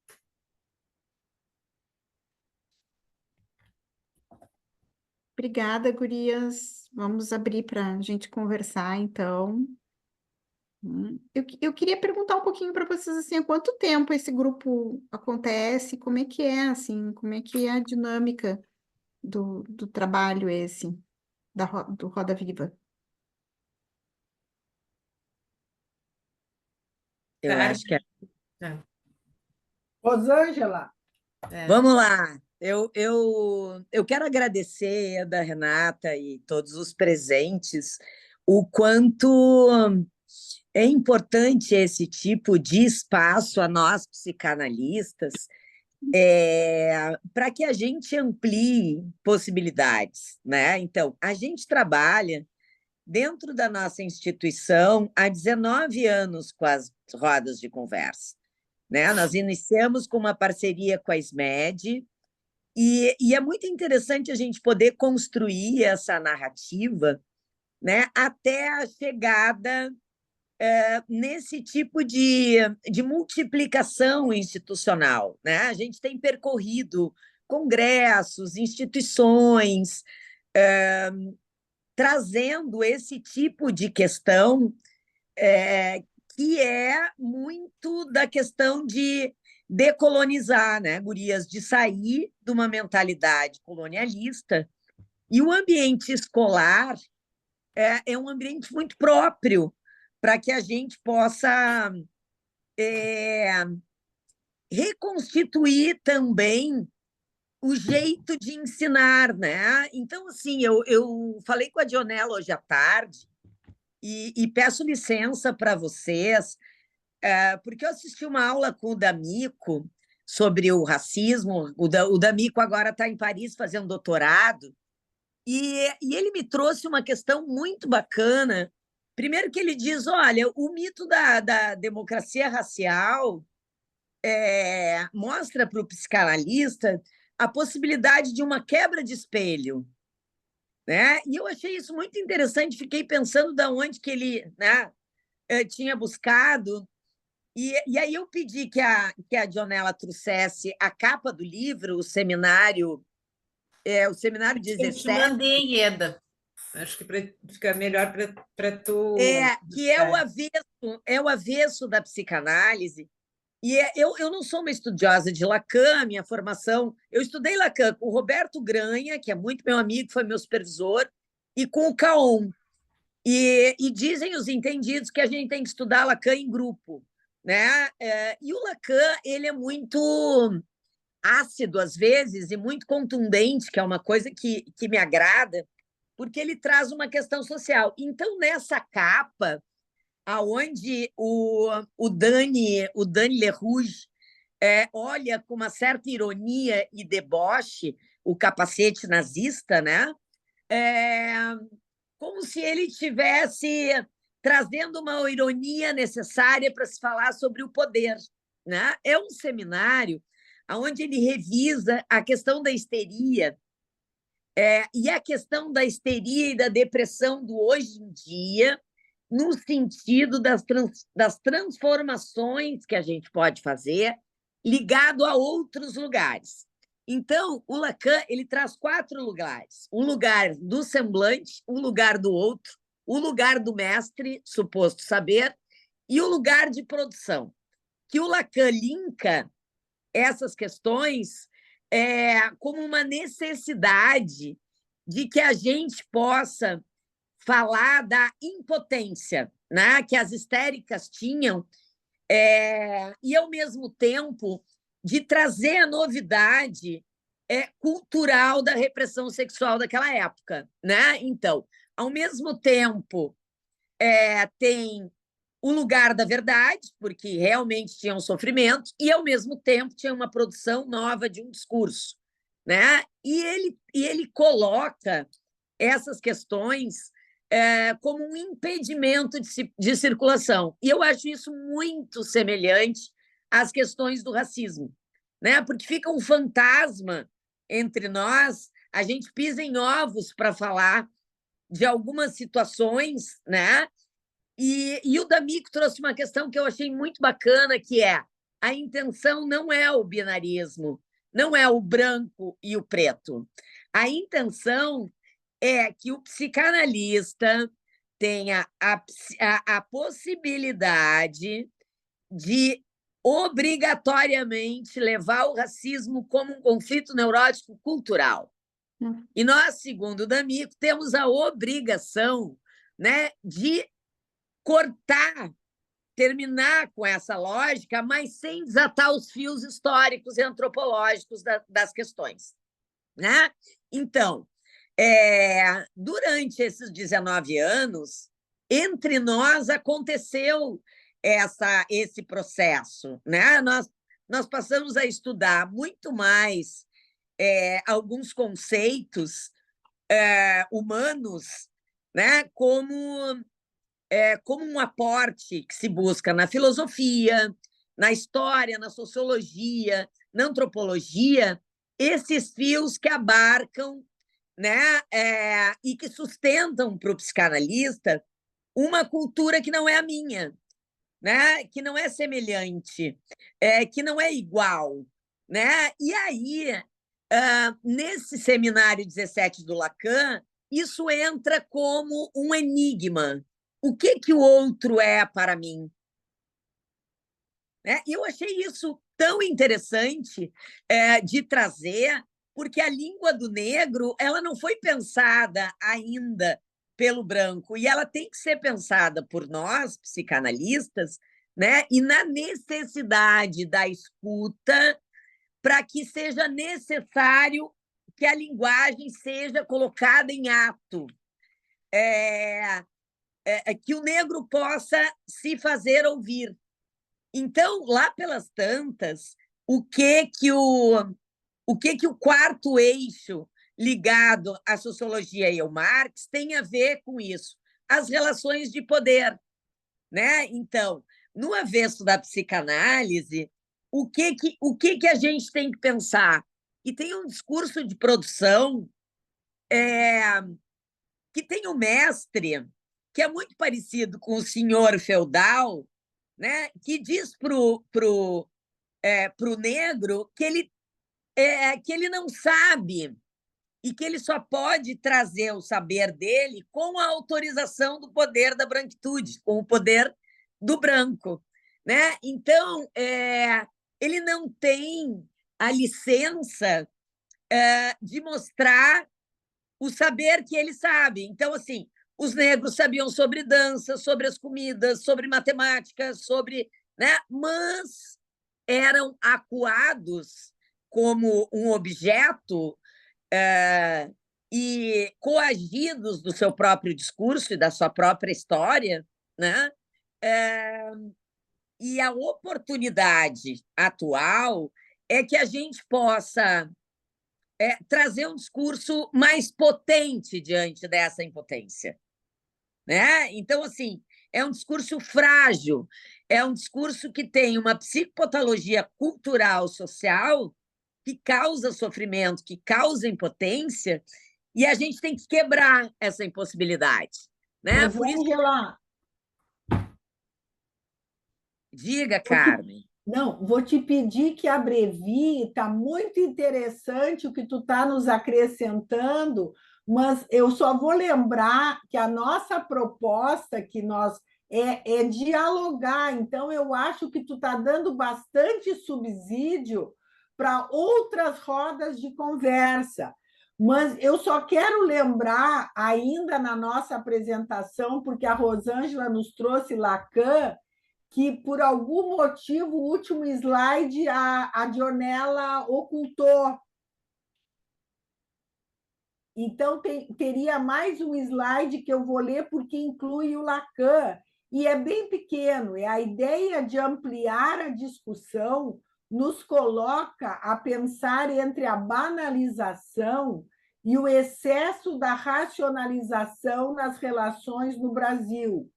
Obrigada, gurias. Vamos abrir para a gente conversar, então. Eu queria perguntar um pouquinho para vocês assim, há quanto tempo esse grupo acontece? Como é que é assim? Como é que é a dinâmica do trabalho esse do Roda Viva? Eu Cara, acho que é. Rosângela. Vamos lá. Eu quero agradecer, Eda, Renata e todos os presentes, o quanto é importante esse tipo de espaço a nós, psicanalistas, para que a gente amplie possibilidades, né? Então, a gente trabalha dentro da nossa instituição há 19 anos com as rodas de conversa, né? Nós iniciamos com uma parceria com a SMED, e é muito interessante a gente poder construir essa narrativa, né, até a chegada nesse tipo de multiplicação institucional. Né? A gente tem percorrido congressos, instituições, trazendo esse tipo de questão que é muito da questão de decolonizar, né, gurias, de sair de uma mentalidade colonialista. E o ambiente escolar é um ambiente muito próprio para que a gente possa reconstituir também o jeito de ensinar, né? Então, assim, eu falei com a Dionela hoje à tarde e peço licença para vocês, porque eu assisti uma aula com o D'Amico sobre o racismo. O D'Amico agora está em Paris fazendo doutorado, e ele me trouxe uma questão muito bacana. Primeiro que ele diz, olha, o mito da democracia racial mostra para o psicanalista a possibilidade de uma quebra de espelho, né? E eu achei isso muito interessante, fiquei pensando de onde que ele, né, tinha buscado, e aí eu pedi que a Dionela trouxesse a capa do livro, o seminário Eu te 17, mandei, Ieda. Acho que fica melhor para tu. que é o avesso da psicanálise. E eu não sou uma estudiosa de Lacan, minha formação. Eu estudei Lacan com o Roberto Granha, que é muito meu amigo, foi meu supervisor, e com o Caon. E dizem os entendidos que a gente tem que estudar Lacan em grupo, né? E o Lacan, ele é muito ácido às vezes e muito contundente, que é uma coisa que me agrada, porque ele traz uma questão social. Então, nessa capa, aonde o Dani Lerouge olha com uma certa ironia e deboche o capacete nazista, né? Como se ele estivesse trazendo uma ironia necessária para se falar sobre o poder, né? É um seminário onde ele revisa a questão da histeria, e a questão da histeria e da depressão do hoje em dia, no sentido das transformações que a gente pode fazer ligado a outros lugares. Então, o Lacan ele traz 4 lugares: o lugar do semblante, o lugar do outro, o lugar do mestre, suposto saber, e o lugar de produção. Que o Lacan linka essas questões como uma necessidade de que a gente possa falar da impotência, né, que as histéricas tinham, e, ao mesmo tempo, de trazer a novidade cultural da repressão sexual daquela época, né? Então, ao mesmo tempo, tem o lugar da verdade, porque realmente tinha um sofrimento, e, ao mesmo tempo, tinha uma produção nova de um discurso, né? E ele coloca essas questões como um impedimento de circulação. E eu acho isso muito semelhante às questões do racismo, né? Porque fica um fantasma entre nós, a gente pisa em ovos para falar de algumas situações, né? E o D'Amico trouxe uma questão que eu achei muito bacana, que é a intenção não é o binarismo, não é o branco e o preto. A intenção é que o psicanalista tenha a possibilidade de obrigatoriamente levar o racismo como um conflito neurótico cultural. E nós, segundo o D'Amico, temos a obrigação, né, de cortar, terminar com essa lógica, mas sem desatar os fios históricos e antropológicos das questões, né? Então, durante esses 19 anos, entre nós aconteceu esse processo, né? Nós passamos a estudar muito mais alguns conceitos humanos, né? Como um aporte que se busca na filosofia, na história, na sociologia, na antropologia, esses fios que abarcam, né, e que sustentam para o psicanalista uma cultura que não é a minha, né, que não é semelhante, que não é igual, né? E aí, nesse seminário 17 do Lacan, isso entra como um enigma. O que o outro é para mim? né? E eu achei isso tão interessante de trazer, porque a língua do negro ela não foi pensada ainda pelo branco, e ela tem que ser pensada por nós, psicanalistas, né? E na necessidade da escuta, para que seja necessário que a linguagem seja colocada em ato, que o negro possa se fazer ouvir. Então, lá pelas tantas, o que o quarto eixo ligado à sociologia e ao Marx tem a ver com isso? As relações de poder, né? Então, no avesso da psicanálise, o que a gente tem que pensar? Que tem um discurso de produção que tem um mestre que é muito parecido com o senhor feudal, né? Que diz pro negro que ele não sabe e que ele só pode trazer o saber dele com a autorização do poder da branquitude, com o poder do branco, né? Então, ele não tem a licença de mostrar o saber que ele sabe. Então, assim, os negros sabiam sobre dança, sobre as comidas, sobre matemática, sobre, né? Mas eram acuados como um objeto e coagidos do seu próprio discurso e da sua própria história, né? E a oportunidade atual é que a gente possa trazer um discurso mais potente diante dessa impotência, né? Então, assim, é um discurso frágil, é um discurso que tem uma psicopatologia cultural, social, que causa sofrimento, que causa impotência, e a gente tem que quebrar essa impossibilidade, né? Por isso, Rosângela, diga, Carmen. não, vou te pedir que abrevie, está muito interessante o que tu está nos acrescentando, mas eu só vou lembrar que a nossa proposta que nós é dialogar, então eu acho que tu está dando bastante subsídio para outras rodas de conversa. Mas eu só quero lembrar, ainda na nossa apresentação, porque a Rosângela nos trouxe Lacan, que, por algum motivo, o último slide a Dionela ocultou. Então, teria mais um slide que eu vou ler, porque inclui o Lacan, e é bem pequeno. É a ideia de ampliar a discussão nos coloca a pensar entre a banalização e o excesso da racionalização nas relações no Brasil.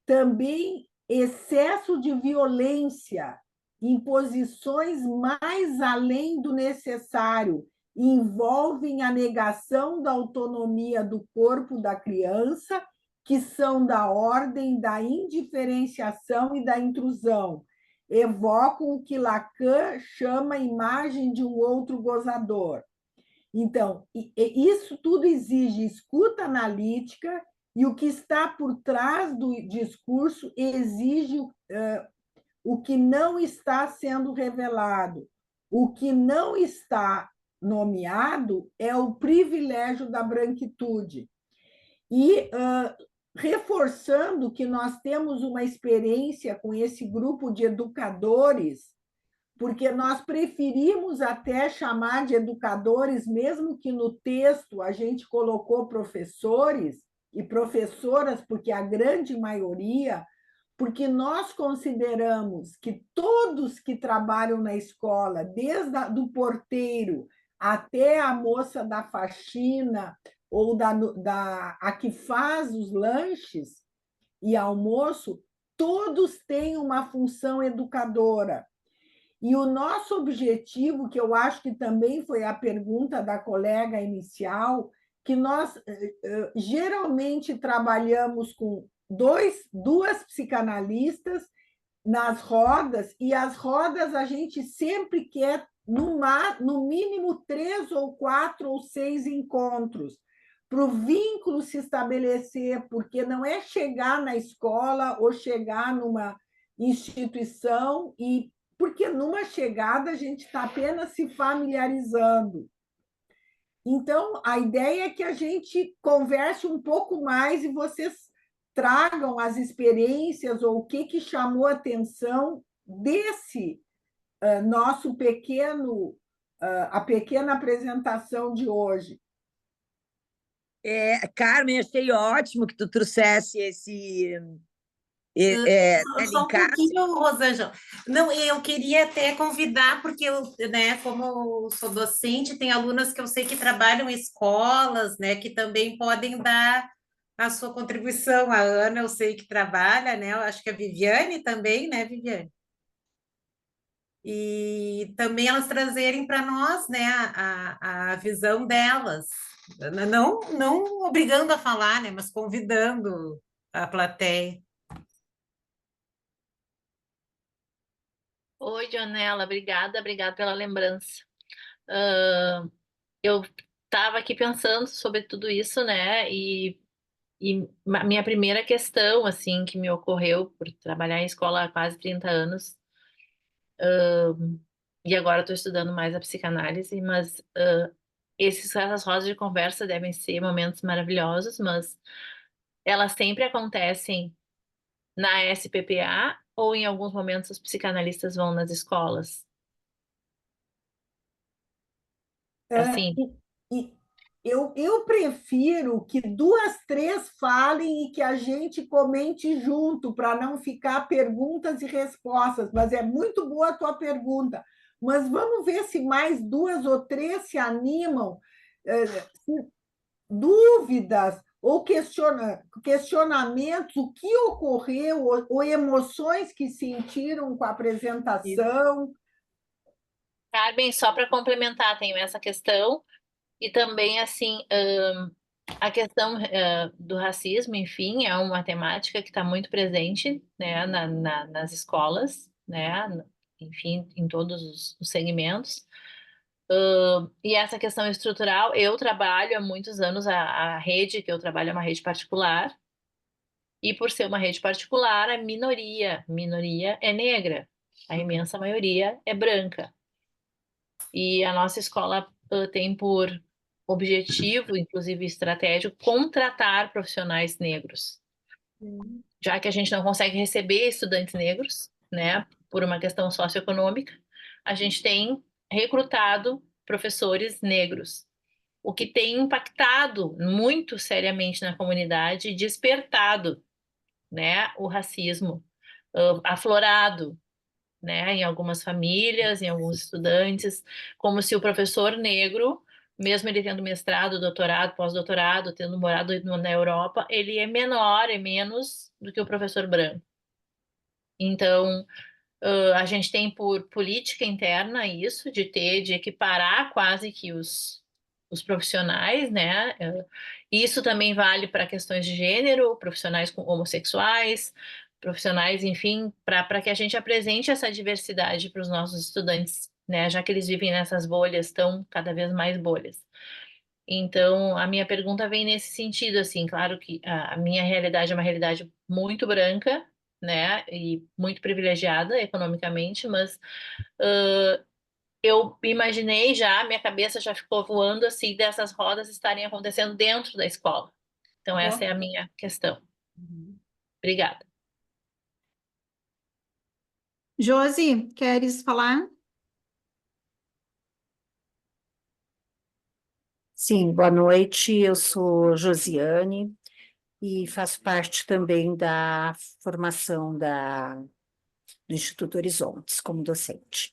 Também excesso de violência, imposições mais além do necessário, envolvem a negação da autonomia do corpo da criança, que são da ordem da indiferenciação e da intrusão. Evocam o que Lacan chama a imagem de um outro gozador. Então, isso tudo exige escuta analítica, e o que está por trás do discurso exige o que não está sendo revelado. O que não está nomeado é o privilégio da branquitude. E reforçando que nós temos uma experiência com esse grupo de educadores, porque nós preferimos até chamar de educadores, mesmo que no texto a gente colocou professores e professoras, porque a grande maioria, porque nós consideramos que todos que trabalham na escola, desde o porteiro até a moça da faxina ou a que faz os lanches e almoço, todos têm uma função educadora. E o nosso objetivo, que eu acho que também foi a pergunta da colega inicial, que nós geralmente trabalhamos com duas psicanalistas nas rodas, e as rodas a gente sempre quer, no mínimo, 3 ou 4 ou 6 encontros, para o vínculo se estabelecer, porque não é chegar na escola ou chegar instituição, e porque numa chegada a gente está apenas se familiarizando. Então, a ideia é que a gente converse um pouco mais e vocês tragam as experiências ou o que chamou a atenção desse nosso pequeno, a pequena apresentação de hoje. Carmen, achei ótimo que tu trouxesse esse Só um pouquinho, Rosângela. Não, eu queria até convidar, porque eu, né, como eu sou docente, tem alunas que eu sei que trabalham em escolas, né, que também podem dar a sua contribuição. A Ana, eu sei que trabalha, né? Eu acho que a Viviane também, né, Viviane? E também elas trazerem para nós, né, a visão delas. Não obrigando a falar, né, mas convidando a plateia. Oi, Dionela, obrigada pela lembrança. Ah, eu estava aqui pensando sobre tudo isso, né? E minha primeira questão, assim, que me ocorreu por trabalhar em escola há quase 30 anos, e agora estou estudando mais a psicanálise, mas essas rodas de conversa devem ser momentos maravilhosos, mas elas sempre acontecem na SPPA ou em alguns momentos os psicanalistas vão nas escolas? Assim, E eu prefiro que duas, três falem e que a gente comente junto, para não ficar perguntas e respostas. Mas é muito boa a tua pergunta. Mas vamos ver se mais duas ou três se animam. Dúvidas ou questionamentos, o que ocorreu, ou emoções que sentiram com a apresentação. Carmen, só para complementar, tenho essa questão e também, assim, a questão do racismo, enfim, é uma temática que está muito presente, né, nas escolas, né, enfim, em todos os segmentos. E essa questão estrutural, eu trabalho há muitos anos, a rede que eu trabalho é uma rede particular, e por ser uma rede particular, a minoria é negra, a imensa maioria é branca. E a nossa escola tem por objetivo, inclusive estratégico, contratar profissionais negros. Já que a gente não consegue receber estudantes negros, né, por uma questão socioeconômica, a gente tem recrutado professores negros, o que tem impactado muito seriamente na comunidade e despertado, né, o racismo aflorado, né, em algumas famílias, em alguns estudantes, como se o professor negro, mesmo ele tendo mestrado, doutorado, pós-doutorado, tendo morado na Europa, ele é menor, é menos do que o professor branco. Então, a gente tem por política interna isso, de equiparar quase que os profissionais, né? Isso também vale para questões de gênero, profissionais com homossexuais, profissionais, enfim, para que a gente apresente essa diversidade para os nossos estudantes, né? Já que eles vivem nessas bolhas, estão cada vez mais bolhas. Então, a minha pergunta vem nesse sentido, assim, claro que a minha realidade é uma realidade muito branca, né, e muito privilegiada economicamente, mas eu imaginei já, minha cabeça já ficou voando, assim, dessas rodas estarem acontecendo dentro da escola. Então, essa é a minha questão. Obrigada. Josi, queres falar? Sim, boa noite. Eu sou Josiane e faço parte também da formação do Instituto Horizontes como docente.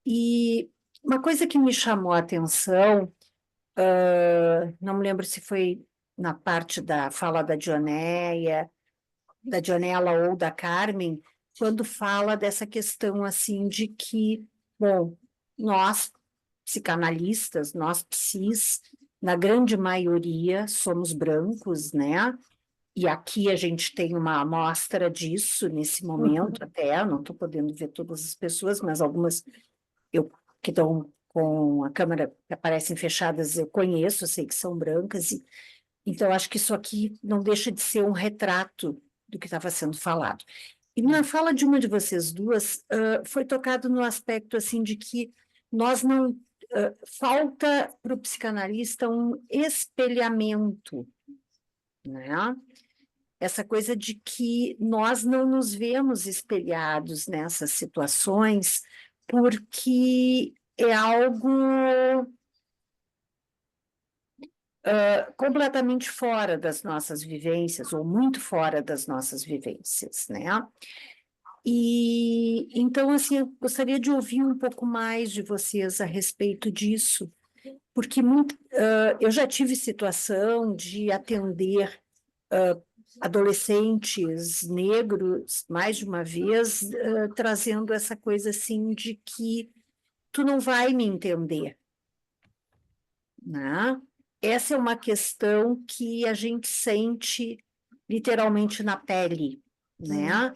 E uma coisa que me chamou a atenção, não me lembro se foi na parte da fala da Dionela ou da Carmen, quando fala dessa questão assim de que, bom, nós psicanalistas, nós psis, na grande maioria somos brancos, né? E aqui a gente tem uma amostra disso nesse momento até, não estou podendo ver todas as pessoas, mas algumas que estão com a câmera que aparecem fechadas eu conheço, eu sei que são brancas, então acho que isso aqui não deixa de ser um retrato do que estava sendo falado. E na fala de uma de vocês duas, foi tocado no aspecto assim de que nós não falta para o psicanalista um espelhamento, né? Essa coisa de que nós não nos vemos espelhados nessas situações porque é algo completamente fora das nossas vivências, ou muito fora das nossas vivências, né? E então, assim, eu gostaria de ouvir um pouco mais de vocês a respeito disso, porque eu já tive situação de atender adolescentes negros, mais de uma vez, trazendo essa coisa assim de que tu não vai me entender, né? Essa é uma questão que a gente sente literalmente na pele, né?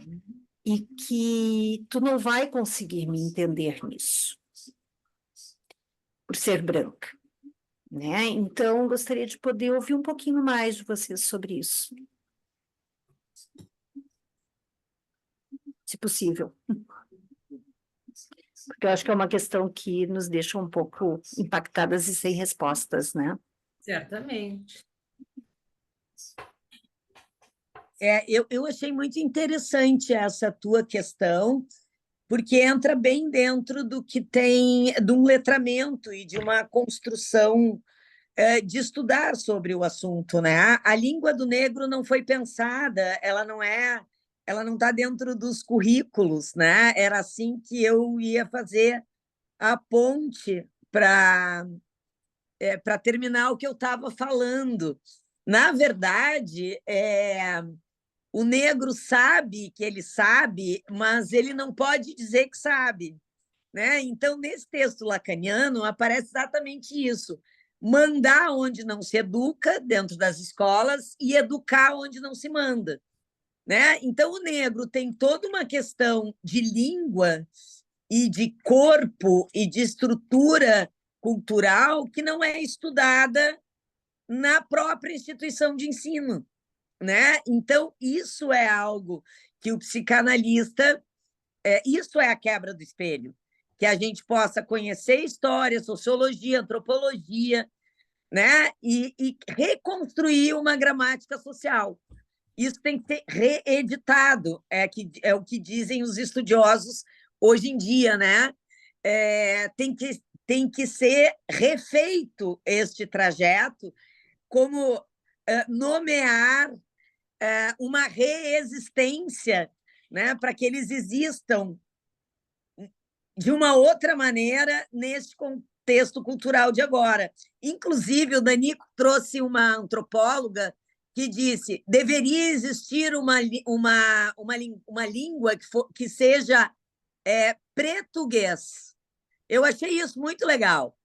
E que tu não vai conseguir me entender nisso, por ser branca, né? Então, gostaria de poder ouvir um pouquinho mais de vocês sobre isso, se possível. Porque eu acho que é uma questão que nos deixa um pouco impactadas e sem respostas, né? Certamente. Eu achei muito interessante essa tua questão, porque entra bem dentro do que tem, de um letramento e de uma construção de estudar sobre o assunto, né? A língua do negro não foi pensada, ela não está dentro dos currículos, né? Era assim que eu ia fazer a ponte para terminar o que eu estava falando. Na verdade, o negro sabe que ele sabe, mas ele não pode dizer que sabe, né? Então, nesse texto lacaniano, aparece exatamente isso: mandar onde não se educa, dentro das escolas, e educar onde não se manda, né? Então, o negro tem toda uma questão de língua e de corpo e de estrutura cultural que não é estudada na própria instituição de ensino, né? Então, isso é algo que o psicanalista... isso é a quebra do espelho, que a gente possa conhecer história, sociologia, antropologia, né? E reconstruir uma gramática social. Isso tem que ser reeditado, é o que dizem os estudiosos hoje em dia, né? Tem que ser refeito este trajeto, como nomear uma reexistência, né, para que eles existam de uma outra maneira neste contexto cultural de agora. Inclusive, o Danico trouxe uma antropóloga que disse: deveria existir uma língua que seja português. Eu achei isso muito legal,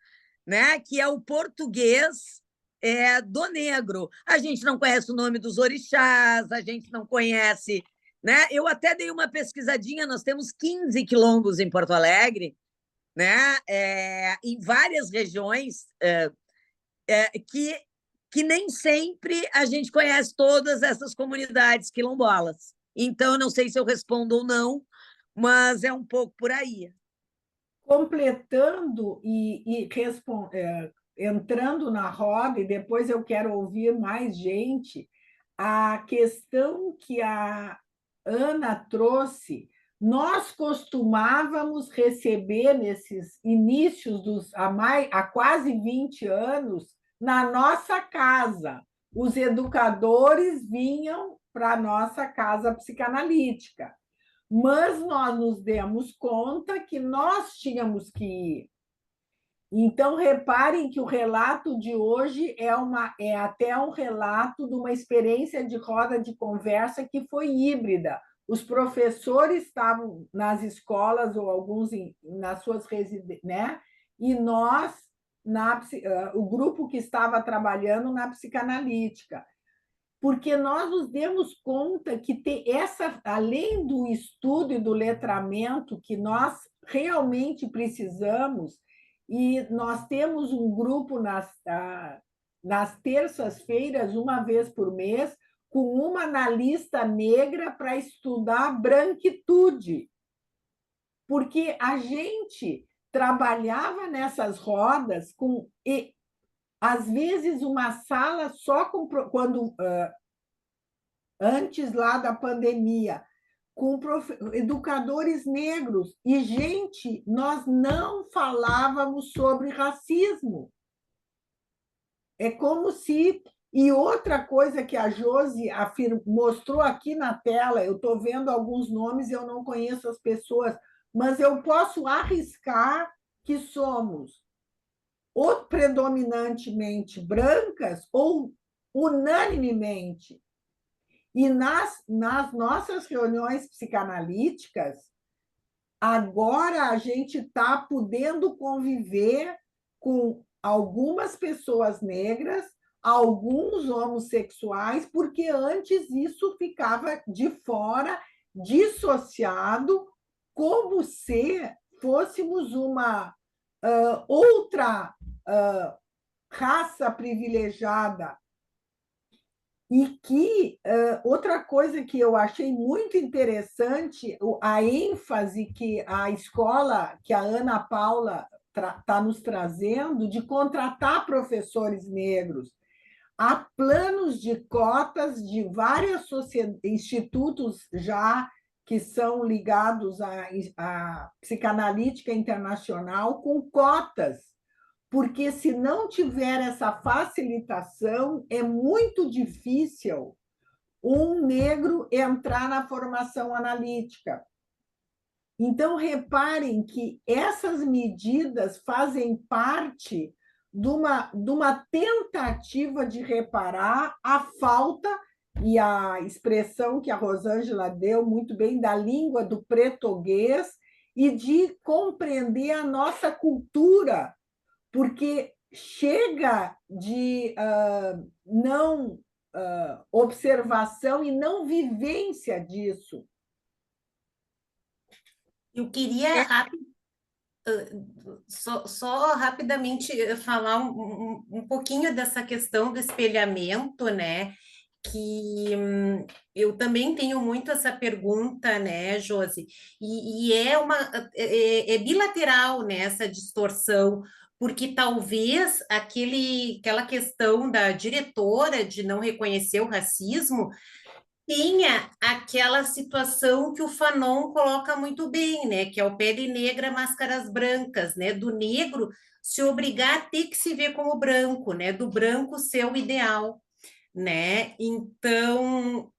né? Que é o português do negro. A gente não conhece o nome dos orixás, a gente não conhece, né? Eu até dei uma pesquisadinha, nós temos 15 quilombos em Porto Alegre, né? Em várias regiões que nem sempre a gente conhece todas essas comunidades quilombolas. Então, eu não sei se eu respondo ou não, mas é um pouco por aí. Completando entrando na roda, e depois eu quero ouvir mais gente, a questão que a Ana trouxe, nós costumávamos receber nesses inícios há quase 20 anos, na nossa casa. Os educadores vinham para a nossa casa psicanalítica, mas nós nos demos conta que nós tínhamos que ir. Então, reparem que o relato de hoje é até um relato de uma experiência de roda de conversa que foi híbrida. Os professores estavam nas escolas, ou alguns nas suas residências, né? E nós, o grupo que estava trabalhando na psicanalítica. Porque nós nos demos conta que além do estudo e do letramento que nós realmente precisamos, e nós temos um grupo nas terças-feiras, uma vez por mês, com uma analista negra para estudar branquitude, porque a gente trabalhava nessas rodas com, e, às vezes, uma sala só com, quando antes lá da pandemia, com educadores negros. E, gente, nós não falávamos sobre racismo. É como se... E outra coisa que a Josi mostrou aqui na tela, eu estou vendo alguns nomes, eu não conheço as pessoas, mas eu posso arriscar que somos ou predominantemente brancas ou unanimemente. E nas nossas reuniões psicanalíticas, agora a gente está podendo conviver com algumas pessoas negras, alguns homossexuais, porque antes isso ficava de fora, dissociado, como se fôssemos uma outra raça privilegiada. E que outra coisa que eu achei muito interessante, a ênfase que a escola, que a Ana Paula está nos trazendo, de contratar professores negros. Há planos de cotas de vários institutos já que são ligados à psicanalítica internacional com cotas, porque se não tiver essa facilitação, é muito difícil um negro entrar na formação analítica. Então, reparem que essas medidas fazem parte de uma tentativa de reparar a falta, e a expressão que a Rosângela deu muito bem, da língua do português, e de compreender a nossa cultura, porque chega de não observação e não vivência disso. Eu queria só rapidamente falar um pouquinho dessa questão do espelhamento, né? Que eu também tenho muito essa pergunta, né, Josi? E é bilateral, né, essa distorção, porque talvez aquela questão da diretora de não reconhecer o racismo tinha aquela situação que o Fanon coloca muito bem, né? Que é o pele negra, máscaras brancas, né? Do negro se obrigar a ter que se ver como branco, né? Do branco ser o ideal, né? Então,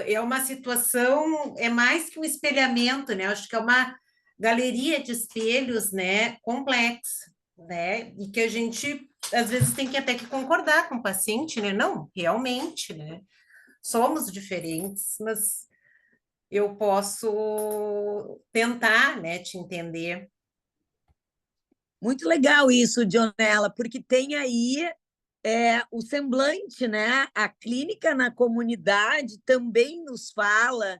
é uma situação, é mais que um espelhamento, né? Acho que é uma galeria de espelhos, né? Complexa, né? E que a gente, às vezes, tem que até que concordar com o paciente, né? Não, realmente, né? Somos diferentes, mas eu posso tentar, né, te entender. Muito legal isso, Dionela, porque tem aí o semblante, né? A clínica na comunidade também nos fala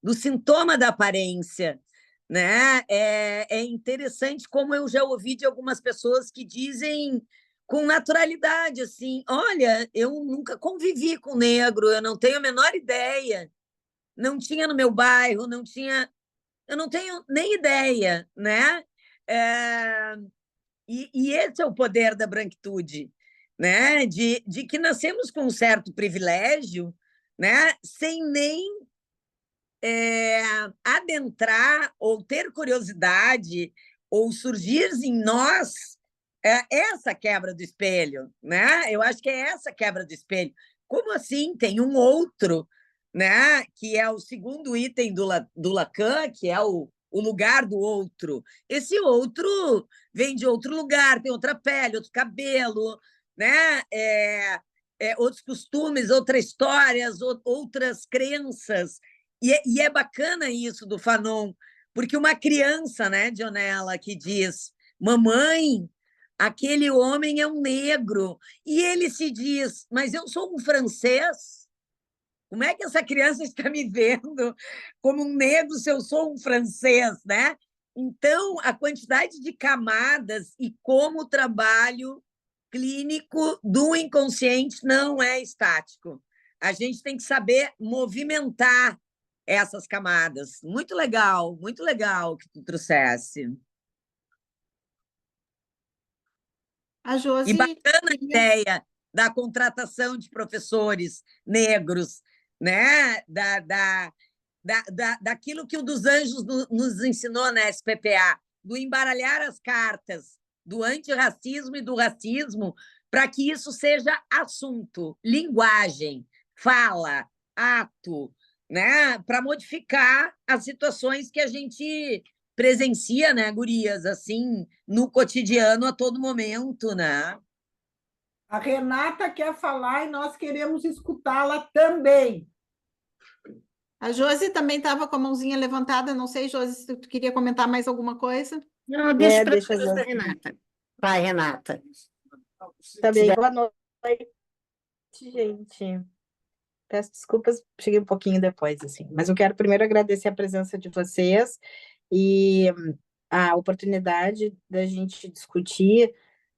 do sintoma da aparência, né? É interessante como eu já ouvi de algumas pessoas que dizem com naturalidade, assim, olha, eu nunca convivi com negro, eu não tenho a menor ideia, não tinha no meu bairro, eu não tenho nem ideia, né? E esse é o poder da branquitude, né? De que nascemos com um certo privilégio, né? Sem nem adentrar ou ter curiosidade ou surgir em nós essa quebra do espelho, né? Eu acho que é essa quebra do espelho. Como assim? Tem um outro, né? Que é o segundo item do Lacan, que é o lugar do outro. Esse outro vem de outro lugar, tem outra pele, outro cabelo, né? Outros costumes, outras histórias, outras crenças. E é bacana isso do Fanon, porque uma criança, né, Dionela, que diz: mamãe, aquele homem é um negro. E ele se diz: mas eu sou um francês? Como é que essa criança está me vendo como um negro se eu sou um francês, né? Então, a quantidade de camadas e como o trabalho clínico do inconsciente não é estático. A gente tem que saber movimentar essas camadas. Muito legal que tu trouxesse. A E Josi bacana a queria- ideia da contratação de professores negros, né? Daquilo que o dos Anjos nos ensinou na SPPA, do embaralhar as cartas do antirracismo e do racismo, para que isso seja assunto, linguagem, fala, ato, né? Para modificar as situações que a gente presencia, né, gurias, assim, no cotidiano a todo momento, né? A Renata quer falar e nós queremos escutá-la também. A Josi também estava com a mãozinha levantada. Não sei, Josi, se tu queria comentar mais alguma coisa. Não, deixa para deixa depois da eu... Renata. Vai, Renata. Também, boa noite, gente. Peço desculpas, cheguei um pouquinho depois, assim. Mas eu quero primeiro agradecer a presença de vocês e a oportunidade da gente discutir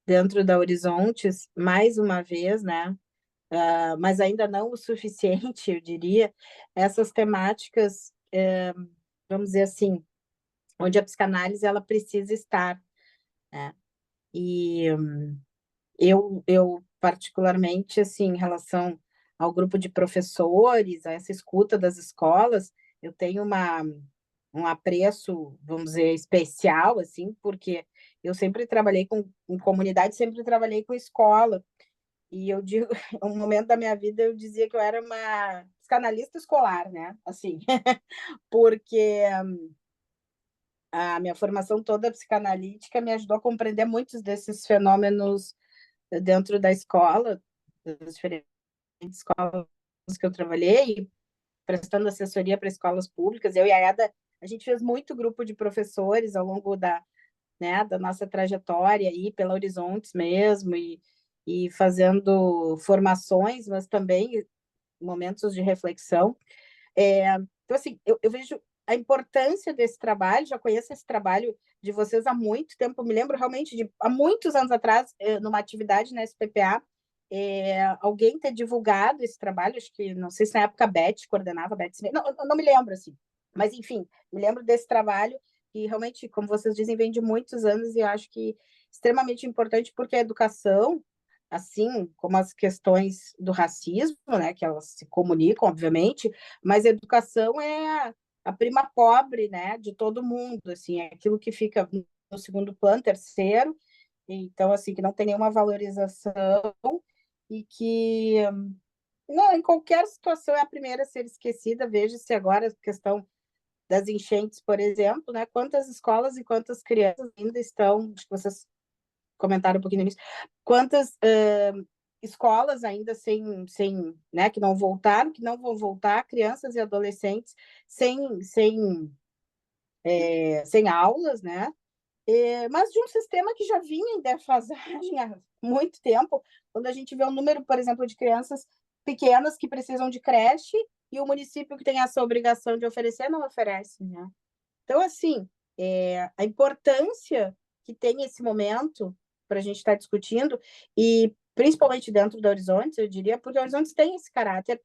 dentro da Horizontes, mais uma vez, né? Mas ainda não o suficiente, eu diria, essas temáticas, vamos dizer assim, onde a psicanálise ela precisa estar, né? E eu particularmente, assim, em relação ao grupo de professores, a essa escuta das escolas, eu tenho um apreço, vamos dizer, especial, assim, porque eu sempre trabalhei com comunidade, sempre trabalhei com escola, e eu digo, um momento da minha vida eu dizia que eu era uma psicanalista escolar, né? Assim, porque a minha formação toda psicanalítica me ajudou a compreender muitos desses fenômenos dentro da escola, das diferentes escolas que eu trabalhei, prestando assessoria para escolas públicas. Eu e a Eda, a gente fez muito grupo de professores ao longo da nossa trajetória aí pela Horizontes mesmo, e fazendo formações, mas também momentos de reflexão. Então, assim, eu vejo a importância desse trabalho, já conheço esse trabalho de vocês há muito tempo, me lembro realmente de, há muitos anos atrás, numa atividade na SPPA, alguém ter divulgado esse trabalho, acho que, não sei se na época a Beth coordenava, não me lembro, assim, mas, enfim, me lembro desse trabalho, que realmente, como vocês dizem, vem de muitos anos, e eu acho que extremamente importante, porque a educação, assim como as questões do racismo, né, que elas se comunicam, obviamente, mas a educação é a prima pobre, né, de todo mundo, assim, é aquilo que fica no segundo plano, terceiro, então, assim, que não tem nenhuma valorização e que, não, em qualquer situação é a primeira a ser esquecida. Veja-se agora a questão das enchentes, por exemplo, né, quantas escolas e quantas crianças ainda estão, acho que vocês comentaram um pouquinho no início, quantas escolas ainda sem, né, que não voltaram, que não vão voltar, crianças e adolescentes sem aulas, né? Mas de um sistema que já vinha em defasagem há muito tempo, quando a gente vê o número, por exemplo, de crianças pequenas que precisam de creche e o município que tem essa obrigação de oferecer não oferece, né? Então, assim, a importância que tem esse momento para a gente estar discutindo, e principalmente dentro da Horizontes, eu diria, porque a Horizontes tem esse caráter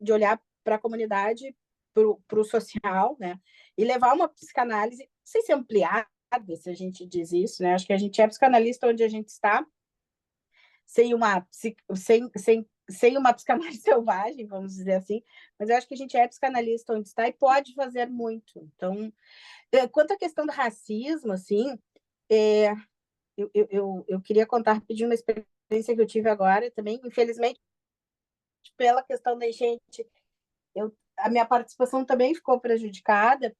de olhar para a comunidade, para o social, né? E levar uma psicanálise, não sei se ampliada, se a gente diz isso, né? Acho que a gente é psicanalista onde a gente está, sem uma psicanálise selvagem, vamos dizer assim, mas eu acho que a gente é psicanalista onde está e pode fazer muito. Então, quanto à questão do racismo, assim, eu queria contar rapidinho uma experiência que eu tive agora também, infelizmente, pela questão da enchente, a minha participação também ficou prejudicada,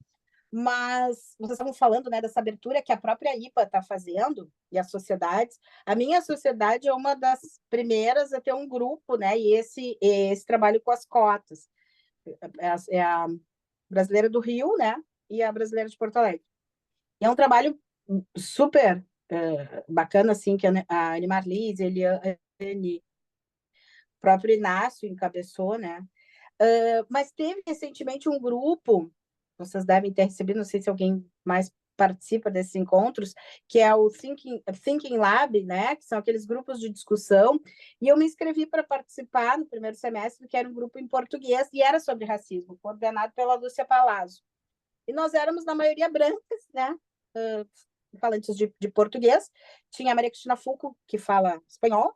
mas vocês estavam falando, né, dessa abertura que a própria IPA está fazendo, e as sociedades. A minha sociedade é uma das primeiras a ter um grupo, né, e esse trabalho com as cotas. É a brasileira do Rio, né, e a brasileira de Porto Alegre. E é um trabalho super bacana, assim, que a Anne Marlise, Eliane, o próprio Inácio encabeçou, né? Mas teve recentemente um grupo, vocês devem ter recebido, não sei se alguém mais participa desses encontros, que é o Thinking Lab, né, que são aqueles grupos de discussão, e eu me inscrevi para participar no primeiro semestre, que era um grupo em português, e era sobre racismo, coordenado pela Lúcia Palazzo. E nós éramos, na maioria, brancas, né, falantes de português, tinha a Maria Cristina Fulco, que fala espanhol,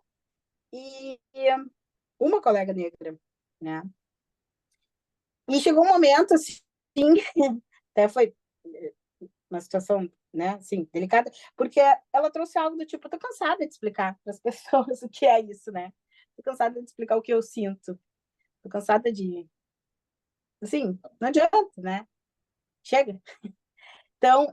e uma colega negra, né. E chegou um momento, assim, até foi uma situação, né, assim, delicada, porque ela trouxe algo do tipo, tô cansada de explicar para as pessoas o que é isso, né? Tô cansada de explicar o que eu sinto. Tô cansada de... Assim, não adianta, né? Chega. Então,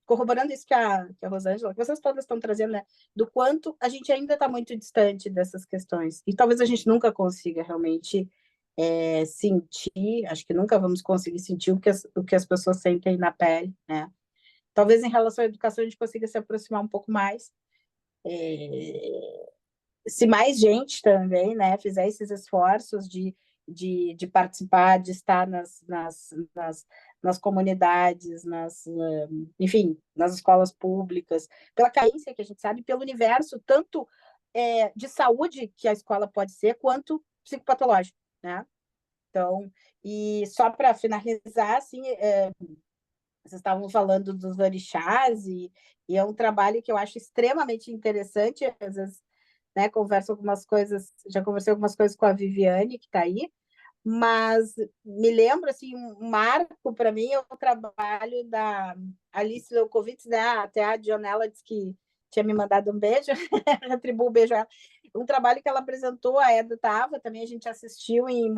corroborando isso que a Rosângela, que vocês todas estão trazendo, né, do quanto a gente ainda está muito distante dessas questões. E talvez a gente nunca consiga realmente sentir, acho que nunca vamos conseguir sentir o que as pessoas sentem na pele, né? Talvez em relação à educação a gente consiga se aproximar um pouco mais. Se mais gente também, né, fizer esses esforços de participar, de estar nas comunidades, enfim, nas escolas públicas, pela carência que a gente sabe, pelo universo, tanto de saúde que a escola pode ser, quanto psicopatológico, né? Então, e só para finalizar, assim, vocês estavam falando dos orixás, e é um trabalho que eu acho extremamente interessante, às vezes, né, converso algumas coisas, já conversei algumas coisas com a Viviane, que está aí, mas me lembro, assim, um marco para mim é o trabalho da Alice Leucovitz, né, até a Dionela disse que tinha me mandado um beijo, retribuo o beijo a ela, um trabalho que ela apresentou, a Eda estava, também a gente assistiu em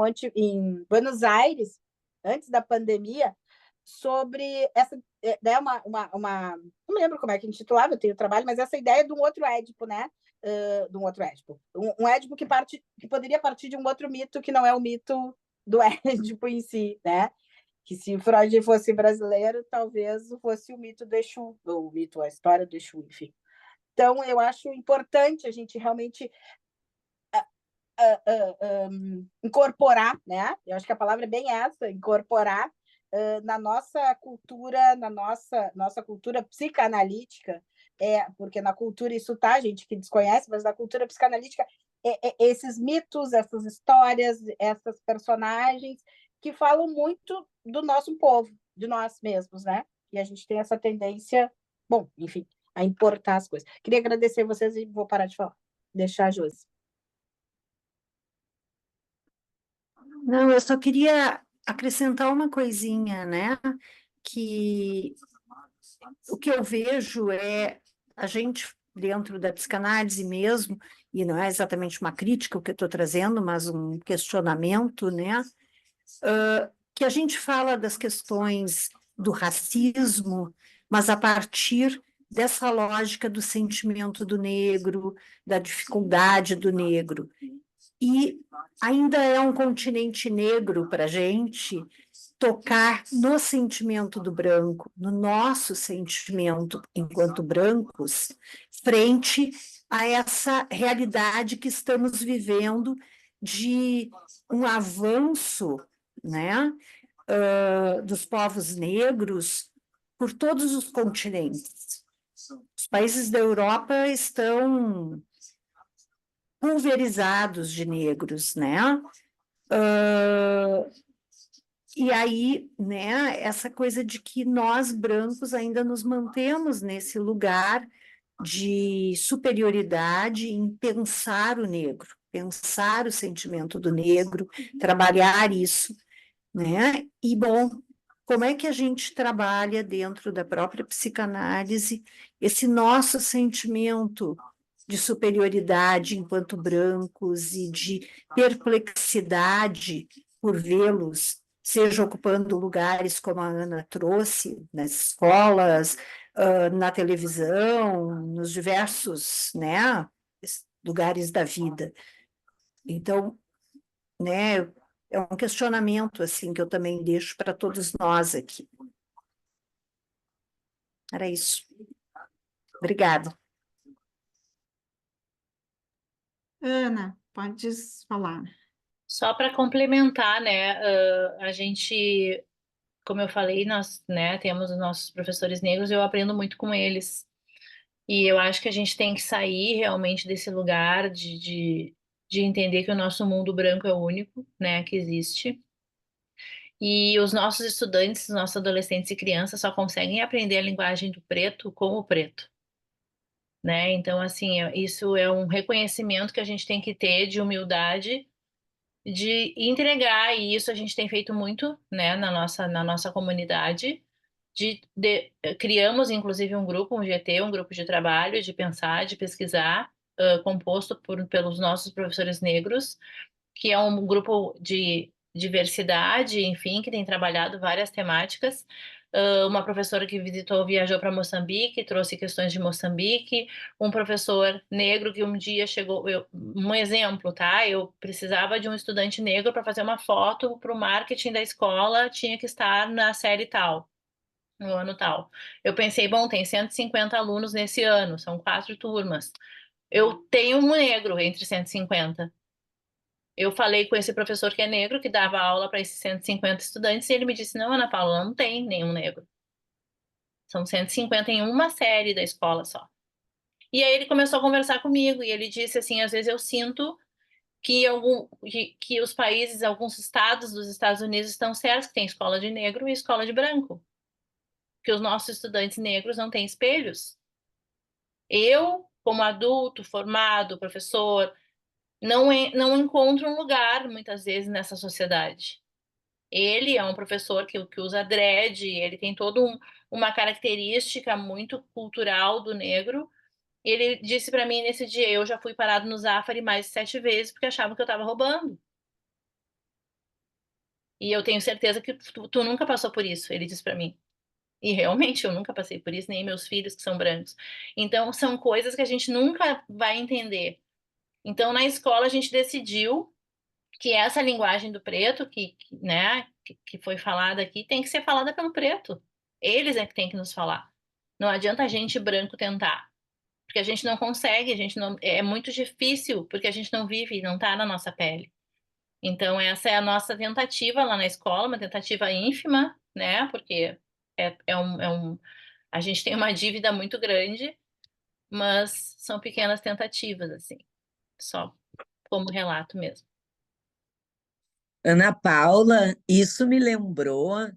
Buenos Aires, antes da pandemia, sobre essa, né, não me lembro como é que intitulava, eu tenho o trabalho, mas essa ideia de um outro Édipo, né? De um outro Édipo. Um Édipo que poderia partir de um outro mito que não é o mito do Édipo em si, né? Que se Freud fosse brasileiro, talvez fosse o mito do Exu, ou o mito, a história do Exu, enfim. Então, eu acho importante a gente realmente incorporar, né? Eu acho que a palavra é bem essa, incorporar na nossa cultura, na nossa cultura psicanalítica, porque na cultura isso tá, gente que desconhece, mas na cultura psicanalítica, esses mitos, essas histórias, essas personagens que falam muito do nosso povo, de nós mesmos, né? E a gente tem essa tendência, bom, enfim, a importar as coisas. Queria agradecer vocês e vou parar de falar. Deixar a Josi. Não, eu só queria acrescentar uma coisinha, né? Que o que eu vejo é a gente, dentro da psicanálise mesmo, e não é exatamente uma crítica o que eu estou trazendo, mas um questionamento, né? Que a gente fala das questões do racismo, mas a partir dessa lógica do sentimento do negro, da dificuldade do negro. E ainda é um continente negro para a gente tocar no sentimento do branco, no nosso sentimento enquanto brancos, frente a essa realidade que estamos vivendo de um avanço, né, dos povos negros por todos os continentes. Os países da Europa estão pulverizados de negros, né? E aí, né, essa coisa de que nós, brancos, ainda nos mantemos nesse lugar de superioridade em pensar o negro, pensar o sentimento do negro, trabalhar isso, né? E, bom, como é que a gente trabalha dentro da própria psicanálise esse nosso sentimento de superioridade enquanto brancos e de perplexidade por vê-los, seja ocupando lugares como a Ana trouxe, nas escolas, na televisão, nos diversos, né, lugares da vida. Então, né, é um questionamento assim que eu também deixo para todos nós aqui. Era isso. Obrigada. Ana, podes falar. Só para complementar, né? A gente como eu falei, nós, né, temos os nossos professores negros, eu aprendo muito com eles. E eu acho que a gente tem que sair realmente desse lugar de entender que o nosso mundo branco é o único, né, que existe. E os nossos estudantes, os nossos adolescentes e crianças só conseguem aprender a linguagem do preto com o preto, né? Então, assim, isso é um reconhecimento que a gente tem que ter de humildade, de entregar, e isso a gente tem feito muito, né, na nossa comunidade, criamos, inclusive, um grupo, um GT, um grupo de trabalho, de pensar, de pesquisar, composto pelos nossos professores negros, que é um grupo de diversidade, enfim, que tem trabalhado várias temáticas. Uma professora que viajou para Moçambique, trouxe questões de Moçambique. Um professor negro que um dia chegou, um exemplo, tá? Eu precisava de um estudante negro para fazer uma foto para o marketing da escola, tinha que estar na série tal, no ano tal. Eu pensei, bom, tem 150 alunos nesse ano, são 4 turmas. Eu tenho um negro entre 150. Eu falei com esse professor que é negro, que dava aula para esses 150 estudantes, e ele me disse: Não, Ana Paula, não tem nenhum negro. São 150 em uma série da escola só. E aí ele começou a conversar comigo, e ele disse assim: Às vezes eu sinto que os países, alguns estados dos Estados Unidos estão certos que tem escola de negro e escola de branco, que os nossos estudantes negros não têm espelhos. Eu, como adulto, formado, professor, não encontro um lugar, muitas vezes, nessa sociedade. Ele é um professor que usa dread, ele tem toda uma característica muito cultural do negro. Ele disse para mim nesse dia: Eu já fui parado no Zafari mais de 7 vezes porque achavam que eu estava roubando. E eu tenho certeza que tu nunca passou por isso, ele disse para mim. E realmente eu nunca passei por isso, nem meus filhos que são brancos. Então são coisas que a gente nunca vai entender. Então na escola a gente decidiu que essa linguagem do preto, né, que foi falada aqui, tem que ser falada pelo preto. Eles é que tem que nos falar. Não adianta a gente branco tentar, porque a gente não consegue, a gente não, é muito difícil, porque a gente não vive, não está na nossa pele. Então essa é a nossa tentativa lá na escola, uma tentativa ínfima, né, porque a gente tem uma dívida muito grande, mas são pequenas tentativas, assim, só como relato mesmo. Ana Paula, isso me lembrou,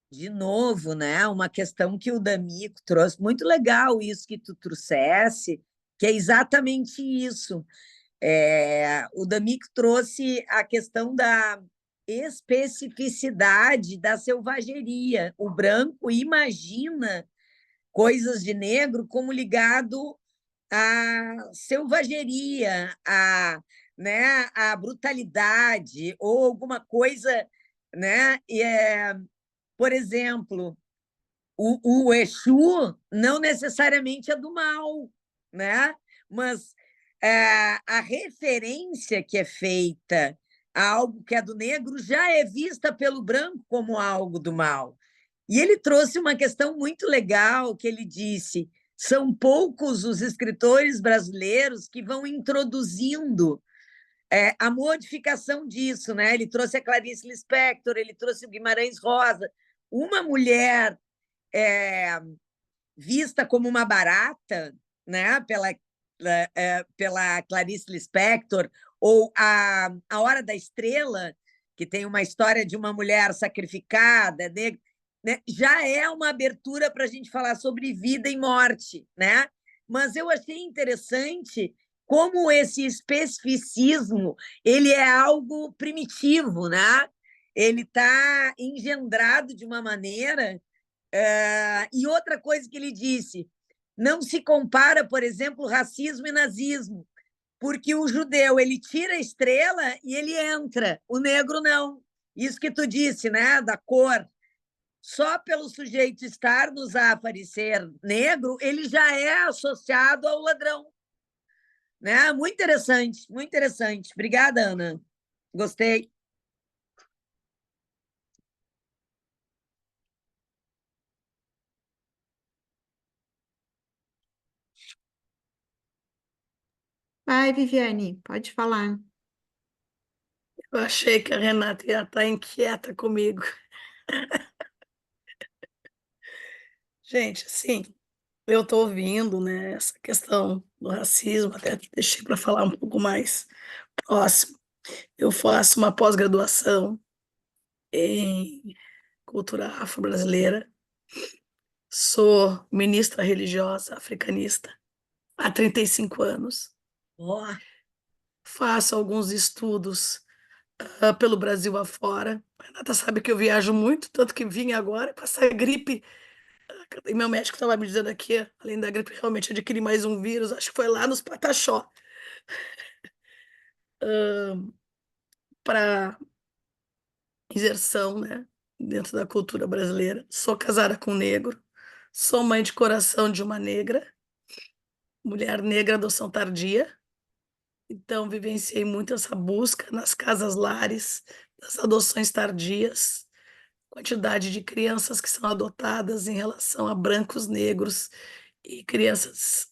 de novo, né, uma questão que o D'Amico trouxe. Muito legal isso que tu trouxesse, que é exatamente isso. O D'Amico trouxe a questão da especificidade da selvageria. O branco imagina coisas de negro como ligado à selvageria, né, à brutalidade ou alguma coisa, né? Por exemplo, o Exu não necessariamente é do mal, né? Mas a referência que é feita a algo que é do negro já é vista pelo branco como algo do mal. E ele trouxe uma questão muito legal que ele disse: são poucos os escritores brasileiros que vão introduzindo a modificação disso, né? Ele trouxe a Clarice Lispector, ele trouxe o Guimarães Rosa, uma mulher vista como uma barata, né? Pela Clarice Lispector, ou a Hora da Estrela, que tem uma história de uma mulher sacrificada, né? Já é uma abertura para a gente falar sobre vida e morte, né? Mas eu achei interessante como esse especificismo ele é algo primitivo, né? Ele está engendrado de uma maneira. E outra coisa que ele disse: não se compara, por exemplo, racismo e nazismo, porque o judeu ele tira a estrela e ele entra, o negro não. Isso que tu disse, né? Da cor. Só pelo sujeito estar nos Zafari ser negro, ele já é associado ao ladrão. Né? Muito interessante, muito interessante. Obrigada, Ana. Gostei. Vai, Viviane, pode falar. Eu achei que a Renata ia estar inquieta comigo. Gente, assim, eu estou ouvindo, né, essa questão do racismo, até deixei para falar um pouco mais próximo. Eu faço uma pós-graduação em cultura afro-brasileira, sou ministra religiosa africanista há 35 anos, Ó, faço alguns estudos pelo Brasil afora. A Renata sabe que eu viajo muito, tanto que vim agora com essa gripe. E meu médico estava me dizendo aqui, além da gripe, realmente adquiri mais um vírus, acho que foi lá nos Pataxó, para inserção, né, dentro da cultura brasileira. Sou casada com um negro, sou mãe de coração de uma negra, mulher negra, adoção tardia. Então, vivenciei muito essa busca nas casas-lares, das adoções tardias, quantidade de crianças que são adotadas em relação a brancos, negros e crianças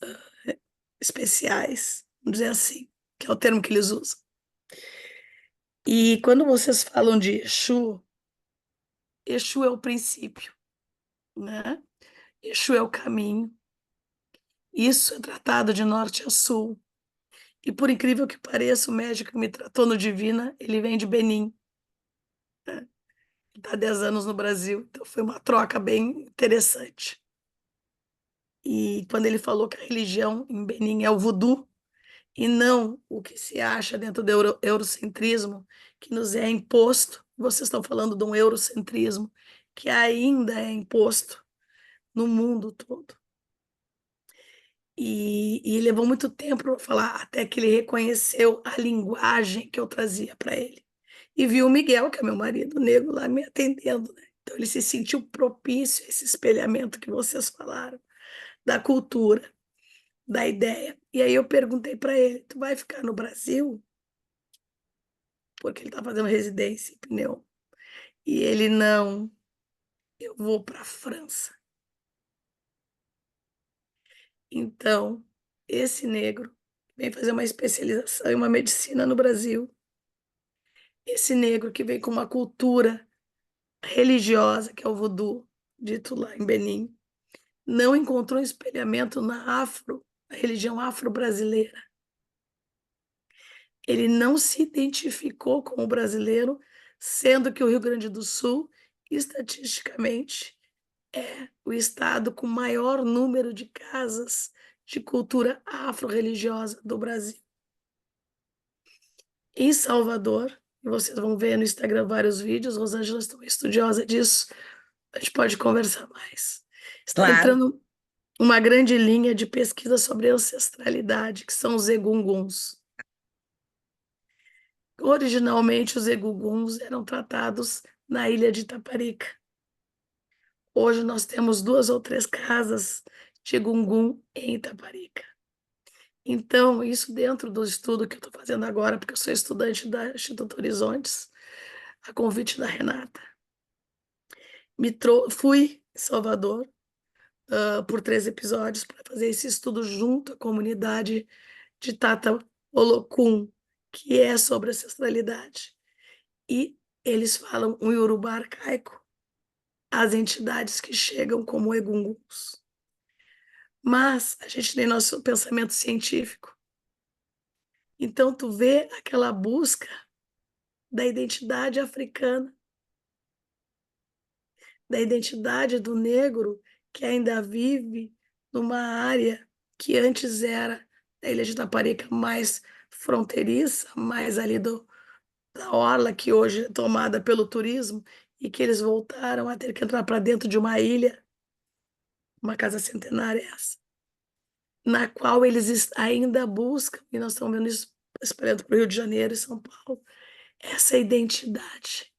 especiais, vamos dizer assim, que é o termo que eles usam. E quando vocês falam de Exu, Exu é o princípio, né? Exu é o caminho. Isso é tratado de norte a sul. E por incrível que pareça, o médico que me tratou no Divina, ele vem de Benim. Né? Está há 10 anos no Brasil, então foi uma troca bem interessante. E quando ele falou que a religião em Benim é o voodoo, e não o que se acha dentro do eurocentrismo, que nos é imposto, vocês estão falando de um eurocentrismo, que ainda é imposto no mundo todo. E levou muito tempo para falar, até que ele reconheceu a linguagem que eu trazia para ele. E viu o Miguel, que é meu marido negro, lá me atendendo, né? Então ele se sentiu propício a esse espelhamento que vocês falaram, da cultura, da ideia. E aí eu perguntei para ele, tu vai ficar no Brasil? Porque ele está fazendo residência em Pneu. E ele, não, eu vou para a França. Então, esse negro vem fazer uma especialização em uma medicina no Brasil. Esse negro que vem com uma cultura religiosa, que é o voodoo, dito lá em Benim, não encontrou espelhamento na a religião afro-brasileira. Ele não se identificou como brasileiro, sendo que o Rio Grande do Sul, estatisticamente, é o estado com maior número de casas de cultura afro-religiosa do Brasil. Em Salvador, e vocês vão ver no Instagram vários vídeos, Rosângela é estudiosa disso, a gente pode conversar mais. Está claro. entrando uma grande linha de pesquisa sobre ancestralidade, que são os egunguns. Originalmente, os egunguns eram tratados na ilha de Itaparica. Hoje nós temos 2 ou 3 casas de egungun em Itaparica. Então, isso dentro do estudo que eu estou fazendo agora, porque eu sou estudante da Instituto Horizontes, a convite da Renata. Fui em Salvador por 3 episódios para fazer esse estudo junto à comunidade de Tata Olokun, que é sobre ancestralidade. E eles falam um iorubá arcaico, as entidades que chegam como egunguns. Mas a gente tem nosso pensamento científico. Então, tu vê aquela busca da identidade africana, da identidade do negro que ainda vive numa área que antes era a Ilha de Itaparica mais fronteiriça, mais ali da orla, que hoje é tomada pelo turismo, e que eles voltaram a ter que entrar para dentro de uma ilha, uma casa centenária essa, na qual eles ainda buscam, e nós estamos vendo isso espalhando para o Rio de Janeiro e São Paulo, essa identidade,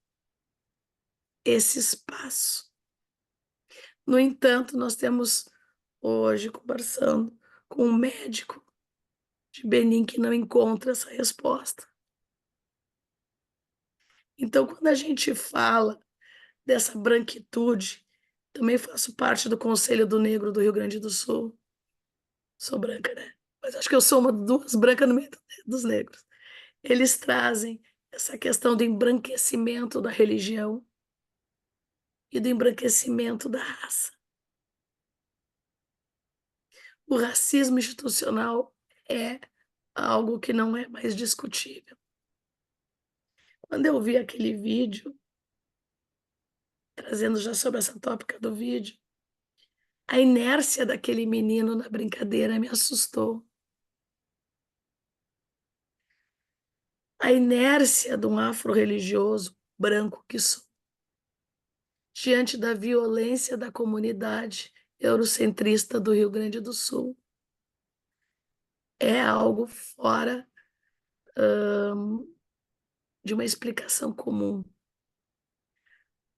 esse espaço. No entanto, nós temos hoje conversando com um médico de Benim que não encontra essa resposta. Então, quando a gente fala dessa branquitude, também faço parte do Conselho do Negro do Rio Grande do Sul. Sou branca, né? Mas acho que eu sou uma das 2 brancas no meio dos negros. Eles trazem essa questão do embranquecimento da religião e do embranquecimento da raça. O racismo institucional é algo que não é mais discutível. Quando eu vi aquele vídeo, trazendo já sobre essa tópica do vídeo, a inércia daquele menino na brincadeira me assustou. A inércia de um afro-religioso branco que sou, diante da violência da comunidade eurocentrista do Rio Grande do Sul, é algo fora de uma explicação comum.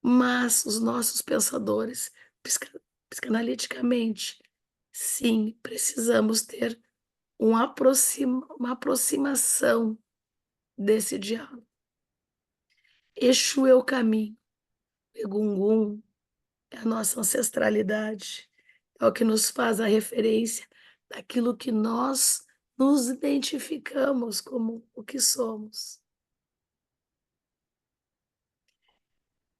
Mas os nossos pensadores, psicanaliticamente, sim, precisamos ter uma aproximação desse diálogo. Exu é o caminho, Egungun é a nossa ancestralidade, é o que nos faz a referência daquilo que nós nos identificamos como o que somos.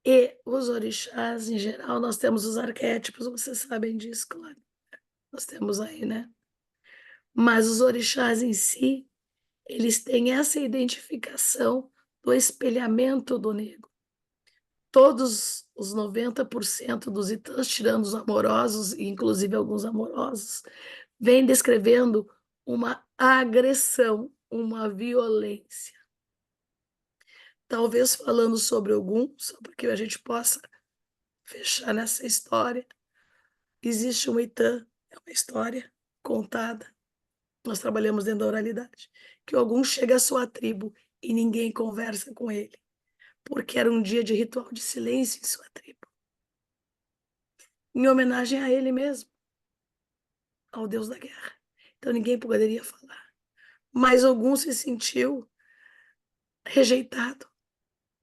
E os orixás, em geral, nós temos os arquétipos, vocês sabem disso, claro. Nós temos aí, né? Mas os orixás em si, eles têm essa identificação do espelhamento do negro. Todos os 90% dos itãs, tirando os amorosos, e inclusive alguns amorosos, vêm descrevendo uma agressão, uma violência. Talvez falando sobre Ogum, só para que a gente possa fechar nessa história, existe um Itã, é uma história contada, nós trabalhamos dentro da oralidade, que Ogum chega à sua tribo e ninguém conversa com ele, porque era um dia de ritual de silêncio em sua tribo, em homenagem a ele mesmo, ao deus da guerra. Então ninguém poderia falar. Mas Ogum se sentiu rejeitado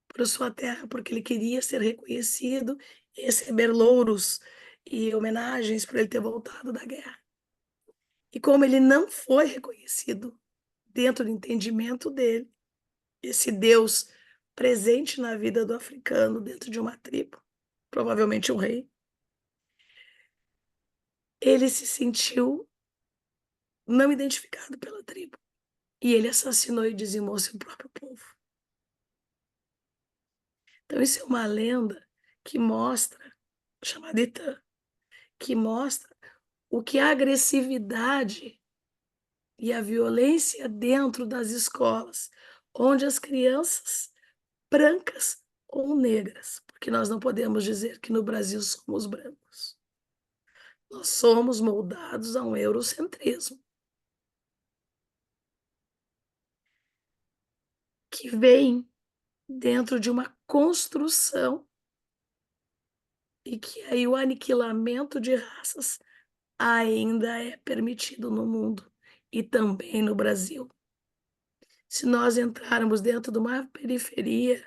por sua terra, porque ele queria ser reconhecido e receber louros e homenagens por ele ter voltado da guerra. E como ele não foi reconhecido dentro do entendimento dele, esse Deus presente na vida do africano dentro de uma tribo, provavelmente um rei, ele se sentiu não identificado pela tribo. E ele assassinou e dizimou seu próprio povo. Então isso é uma lenda que mostra, chamada Itã, que mostra o que a agressividade e a violência dentro das escolas, onde as crianças brancas ou negras, porque nós não podemos dizer que no Brasil somos brancos. Nós somos moldados a um eurocentrismo, que vem dentro de uma construção e que aí o aniquilamento de raças ainda é permitido no mundo e também no Brasil. Se nós entrarmos dentro de uma periferia,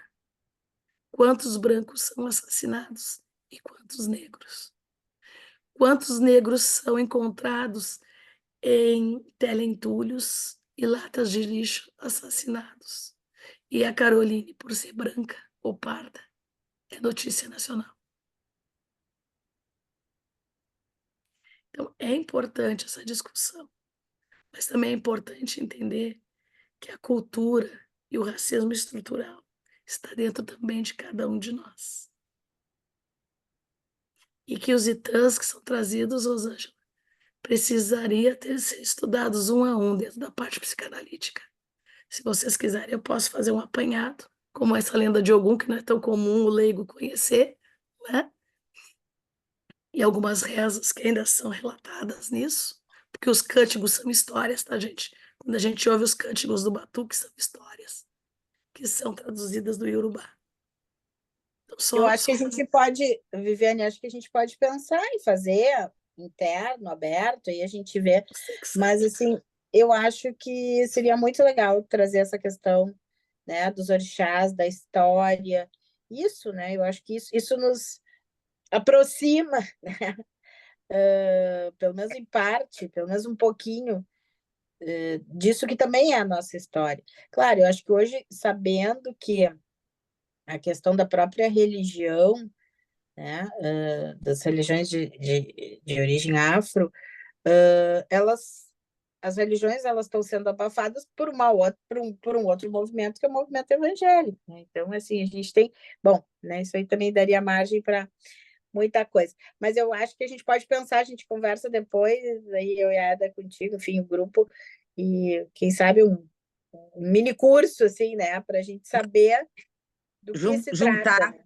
quantos brancos são assassinados e quantos negros? Quantos negros são encontrados em teleentulhos e latas de lixo assassinados? E a Caroline, por ser branca ou parda, é notícia nacional. Então, é importante essa discussão, mas também é importante entender que a cultura e o racismo estrutural está dentro também de cada um de nós. E que os itãs que são trazidos, Rosângela, precisaria ter sido estudados um a um dentro da parte psicanalítica. Se vocês quiserem, eu posso fazer um apanhado, como essa lenda de Ogum, que não é tão comum o leigo conhecer, né? E algumas rezas que ainda são relatadas nisso, porque os cânticos são histórias, tá, gente? Quando a gente ouve os cânticos do Batuque, são histórias que são traduzidas do Iorubá. Eu acho que a gente pode, Viviane, acho que a gente pode pensar em fazer interno, aberto, aí a gente vê. Mas, assim, eu acho que seria muito legal trazer essa questão, né, dos orixás, da história. Isso, né? Eu acho que isso nos aproxima, né? Pelo menos em parte, pelo menos um pouquinho, disso que também é a nossa história. Claro, eu acho que hoje, sabendo que a questão da própria religião, né, das religiões de origem afro, as religiões elas estão sendo abafadas por por um outro movimento, que é o movimento evangélico, né? Então, assim, a gente tem... Bom, né, isso aí também daria margem para muita coisa. Mas eu acho que a gente pode pensar, a gente conversa depois, aí eu e a Ada contigo, enfim, o grupo, e quem sabe um mini curso, assim, né, para a gente saber do que se Juntar. trata,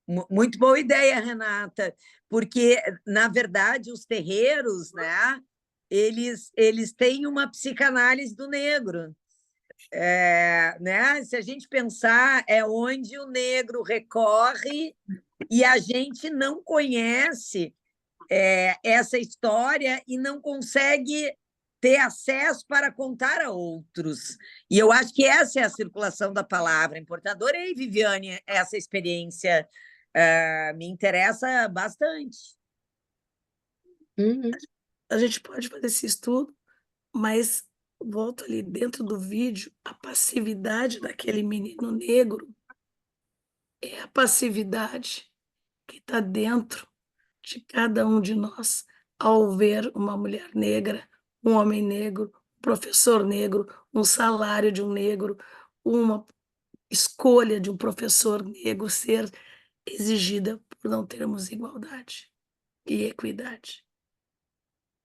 né? Muito boa ideia, Renata, porque, na verdade, os terreiros, né, eles têm uma psicanálise do negro. Né? Se a gente pensar, é onde o negro recorre e a gente não conhece essa história e não consegue ter acesso para contar a outros. E eu acho que essa é a circulação da palavra. Importante. Adorei, Viviane, essa experiência. Me interessa bastante. A gente pode fazer esse estudo, mas volto ali dentro do vídeo, a passividade daquele menino negro é a passividade que está dentro de cada um de nós ao ver uma mulher negra, um homem negro, um professor negro, um salário de um negro, uma escolha de um professor negro ser exigida por não termos igualdade e equidade.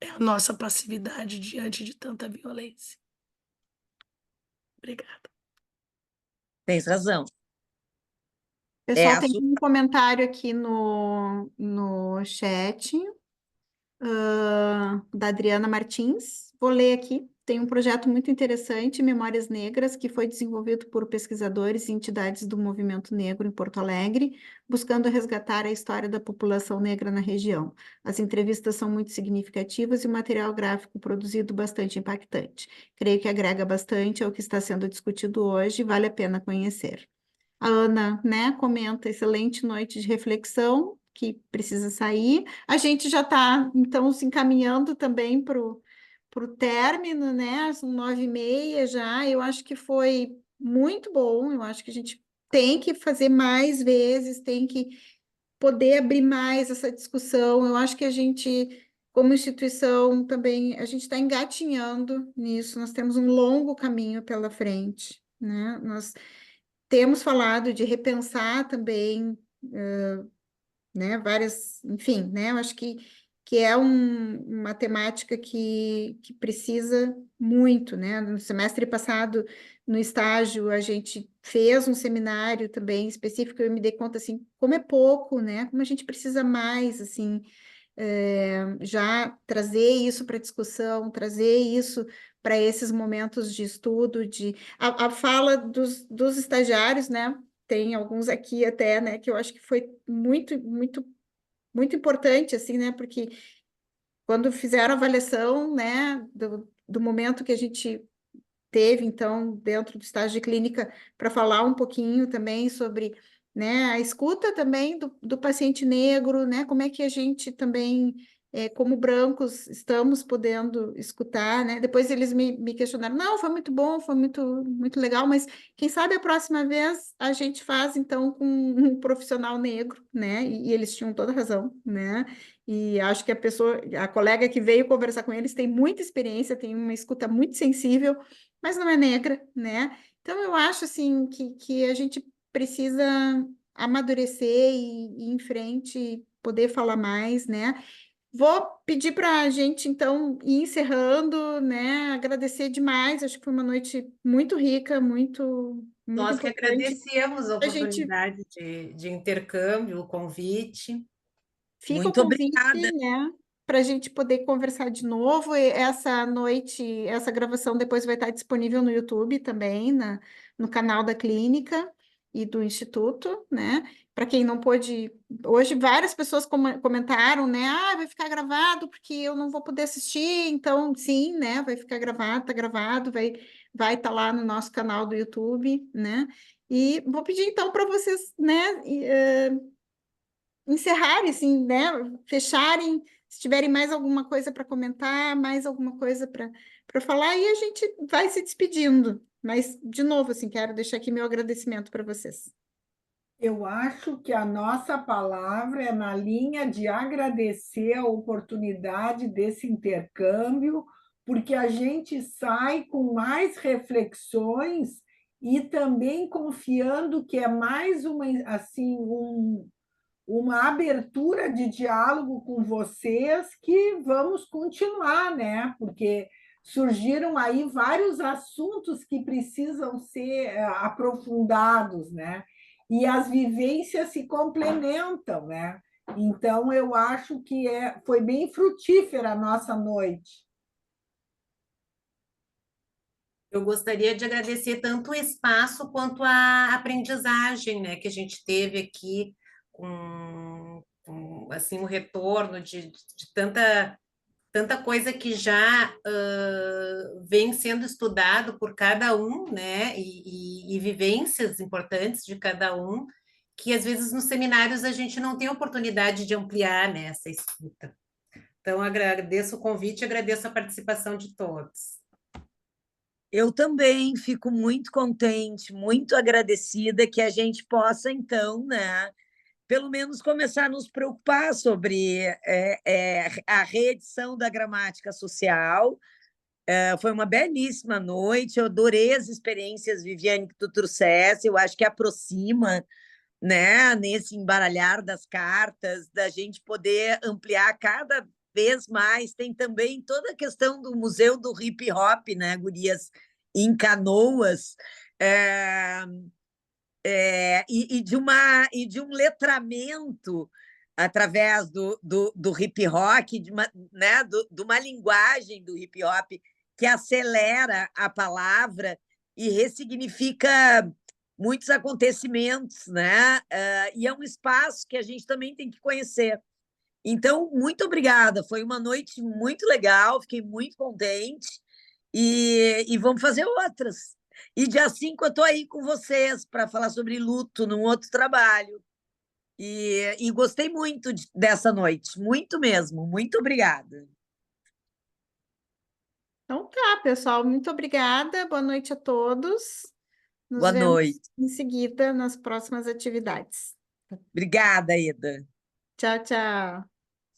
É a nossa passividade diante de tanta violência. Obrigada. Tens razão. Pessoal, tem um comentário aqui no chat, da Adriana Martins. Vou ler aqui. Tem um projeto muito interessante, Memórias Negras, que foi desenvolvido por pesquisadores e entidades do movimento negro em Porto Alegre, buscando resgatar a história da população negra na região. As entrevistas são muito significativas e o material gráfico produzido bastante impactante. Creio que agrega bastante ao que está sendo discutido hoje e vale a pena conhecer. A Ana, né, comenta, excelente noite de reflexão, que precisa sair. A gente já está, então, se encaminhando também para o término, né? São 9h30 já. Eu acho que foi muito bom. Eu acho que a gente tem que fazer mais vezes, tem que poder abrir mais essa discussão. Eu acho que a gente, como instituição, também, a gente está engatinhando nisso. Nós temos um longo caminho pela frente, né? Nós temos falado de repensar também, né, várias, enfim, né, eu acho que é uma temática que precisa muito, né, no semestre passado, no estágio, a gente fez um seminário também específico, eu me dei conta, assim, como é pouco, né, como a gente precisa mais, assim, já trazer isso para discussão, trazer isso para esses momentos de estudo, a fala dos estagiários, né? Tem alguns aqui até, né, que eu acho que foi muito, muito, muito importante, assim, né? Porque quando fizeram a avaliação, né, do momento que a gente teve, então, dentro do estágio de clínica, para falar um pouquinho também sobre, né, a escuta também do paciente negro, né, como é que a gente também, como brancos, estamos podendo escutar, né, depois eles me questionaram, não, foi muito bom, foi muito, muito legal, mas quem sabe a próxima vez a gente faz, então, com um profissional negro, né, e eles tinham toda a razão, né, e acho que a colega que veio conversar com eles tem muita experiência, tem uma escuta muito sensível, mas não é negra, né? Então, eu acho, assim, que a gente precisa amadurecer e ir em frente, poder falar mais, né? Vou pedir para a gente, então, ir encerrando, né? Agradecer demais, acho que foi uma noite muito rica, muito Nós que importante. agradecemos a A gente oportunidade de intercâmbio, o convite. fica Muito o convite, obrigada. né? Para a gente poder conversar de novo. E essa noite, essa gravação depois vai estar disponível no YouTube também, no canal da clínica e do Instituto, né? Para quem não pôde. Hoje, várias pessoas comentaram, né? Ah, vai ficar gravado porque eu não vou poder assistir. Então, sim, né? Vai ficar gravado, tá gravado, vai estar lá no nosso canal do YouTube, né? E vou pedir então para vocês, né? Encerrarem, assim, né? Fecharem Se tiverem mais alguma coisa para comentar, mais alguma coisa para falar, e a gente vai se despedindo. Mas, de novo, assim, quero deixar aqui meu agradecimento para vocês. Eu acho que a nossa palavra é na linha de agradecer a oportunidade desse intercâmbio, porque a gente sai com mais reflexões e também confiando que é mais uma, assim, uma abertura de diálogo com vocês que vamos continuar, né? Porque surgiram aí vários assuntos que precisam ser aprofundados, né? E as vivências se complementam, né? Então, eu acho que foi bem frutífera a nossa noite. Eu gostaria de agradecer tanto o espaço quanto a aprendizagem, né, que a gente teve aqui com assim, o retorno de tanta coisa que já vem sendo estudado por cada um, né, e vivências importantes de cada um, que às vezes nos seminários a gente não tem oportunidade de ampliar, né, essa escuta. Então, agradeço o convite, agradeço a participação de todos. Eu também fico muito contente, muito agradecida que a gente possa, então, né, pelo menos começar a nos preocupar sobre a reedição da gramática social. Foi uma belíssima noite, eu adorei as experiências, Viviane, que tu trouxesse, eu acho que aproxima, né, nesse embaralhar das cartas, da gente poder ampliar cada vez mais. Tem também toda a questão do Museu do Hip Hop, né, gurias, em Canoas, e de um letramento através do hip hop, né, de uma linguagem do hip hop que acelera a palavra e ressignifica muitos acontecimentos, né? E é um espaço que a gente também tem que conhecer. Então, muito obrigada. Foi uma noite muito legal, fiquei muito contente e vamos fazer outras. E dia 5 eu estou aí com vocês para falar sobre luto num outro trabalho. E gostei muito dessa noite, muito mesmo. Muito obrigada. Então tá, pessoal, muito obrigada. Boa noite a todos. Nos Boa vemos noite. em seguida nas próximas atividades. Obrigada, Eda. Tchau, tchau.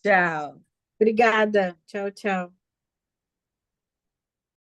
Tchau. Obrigada. Tchau, tchau.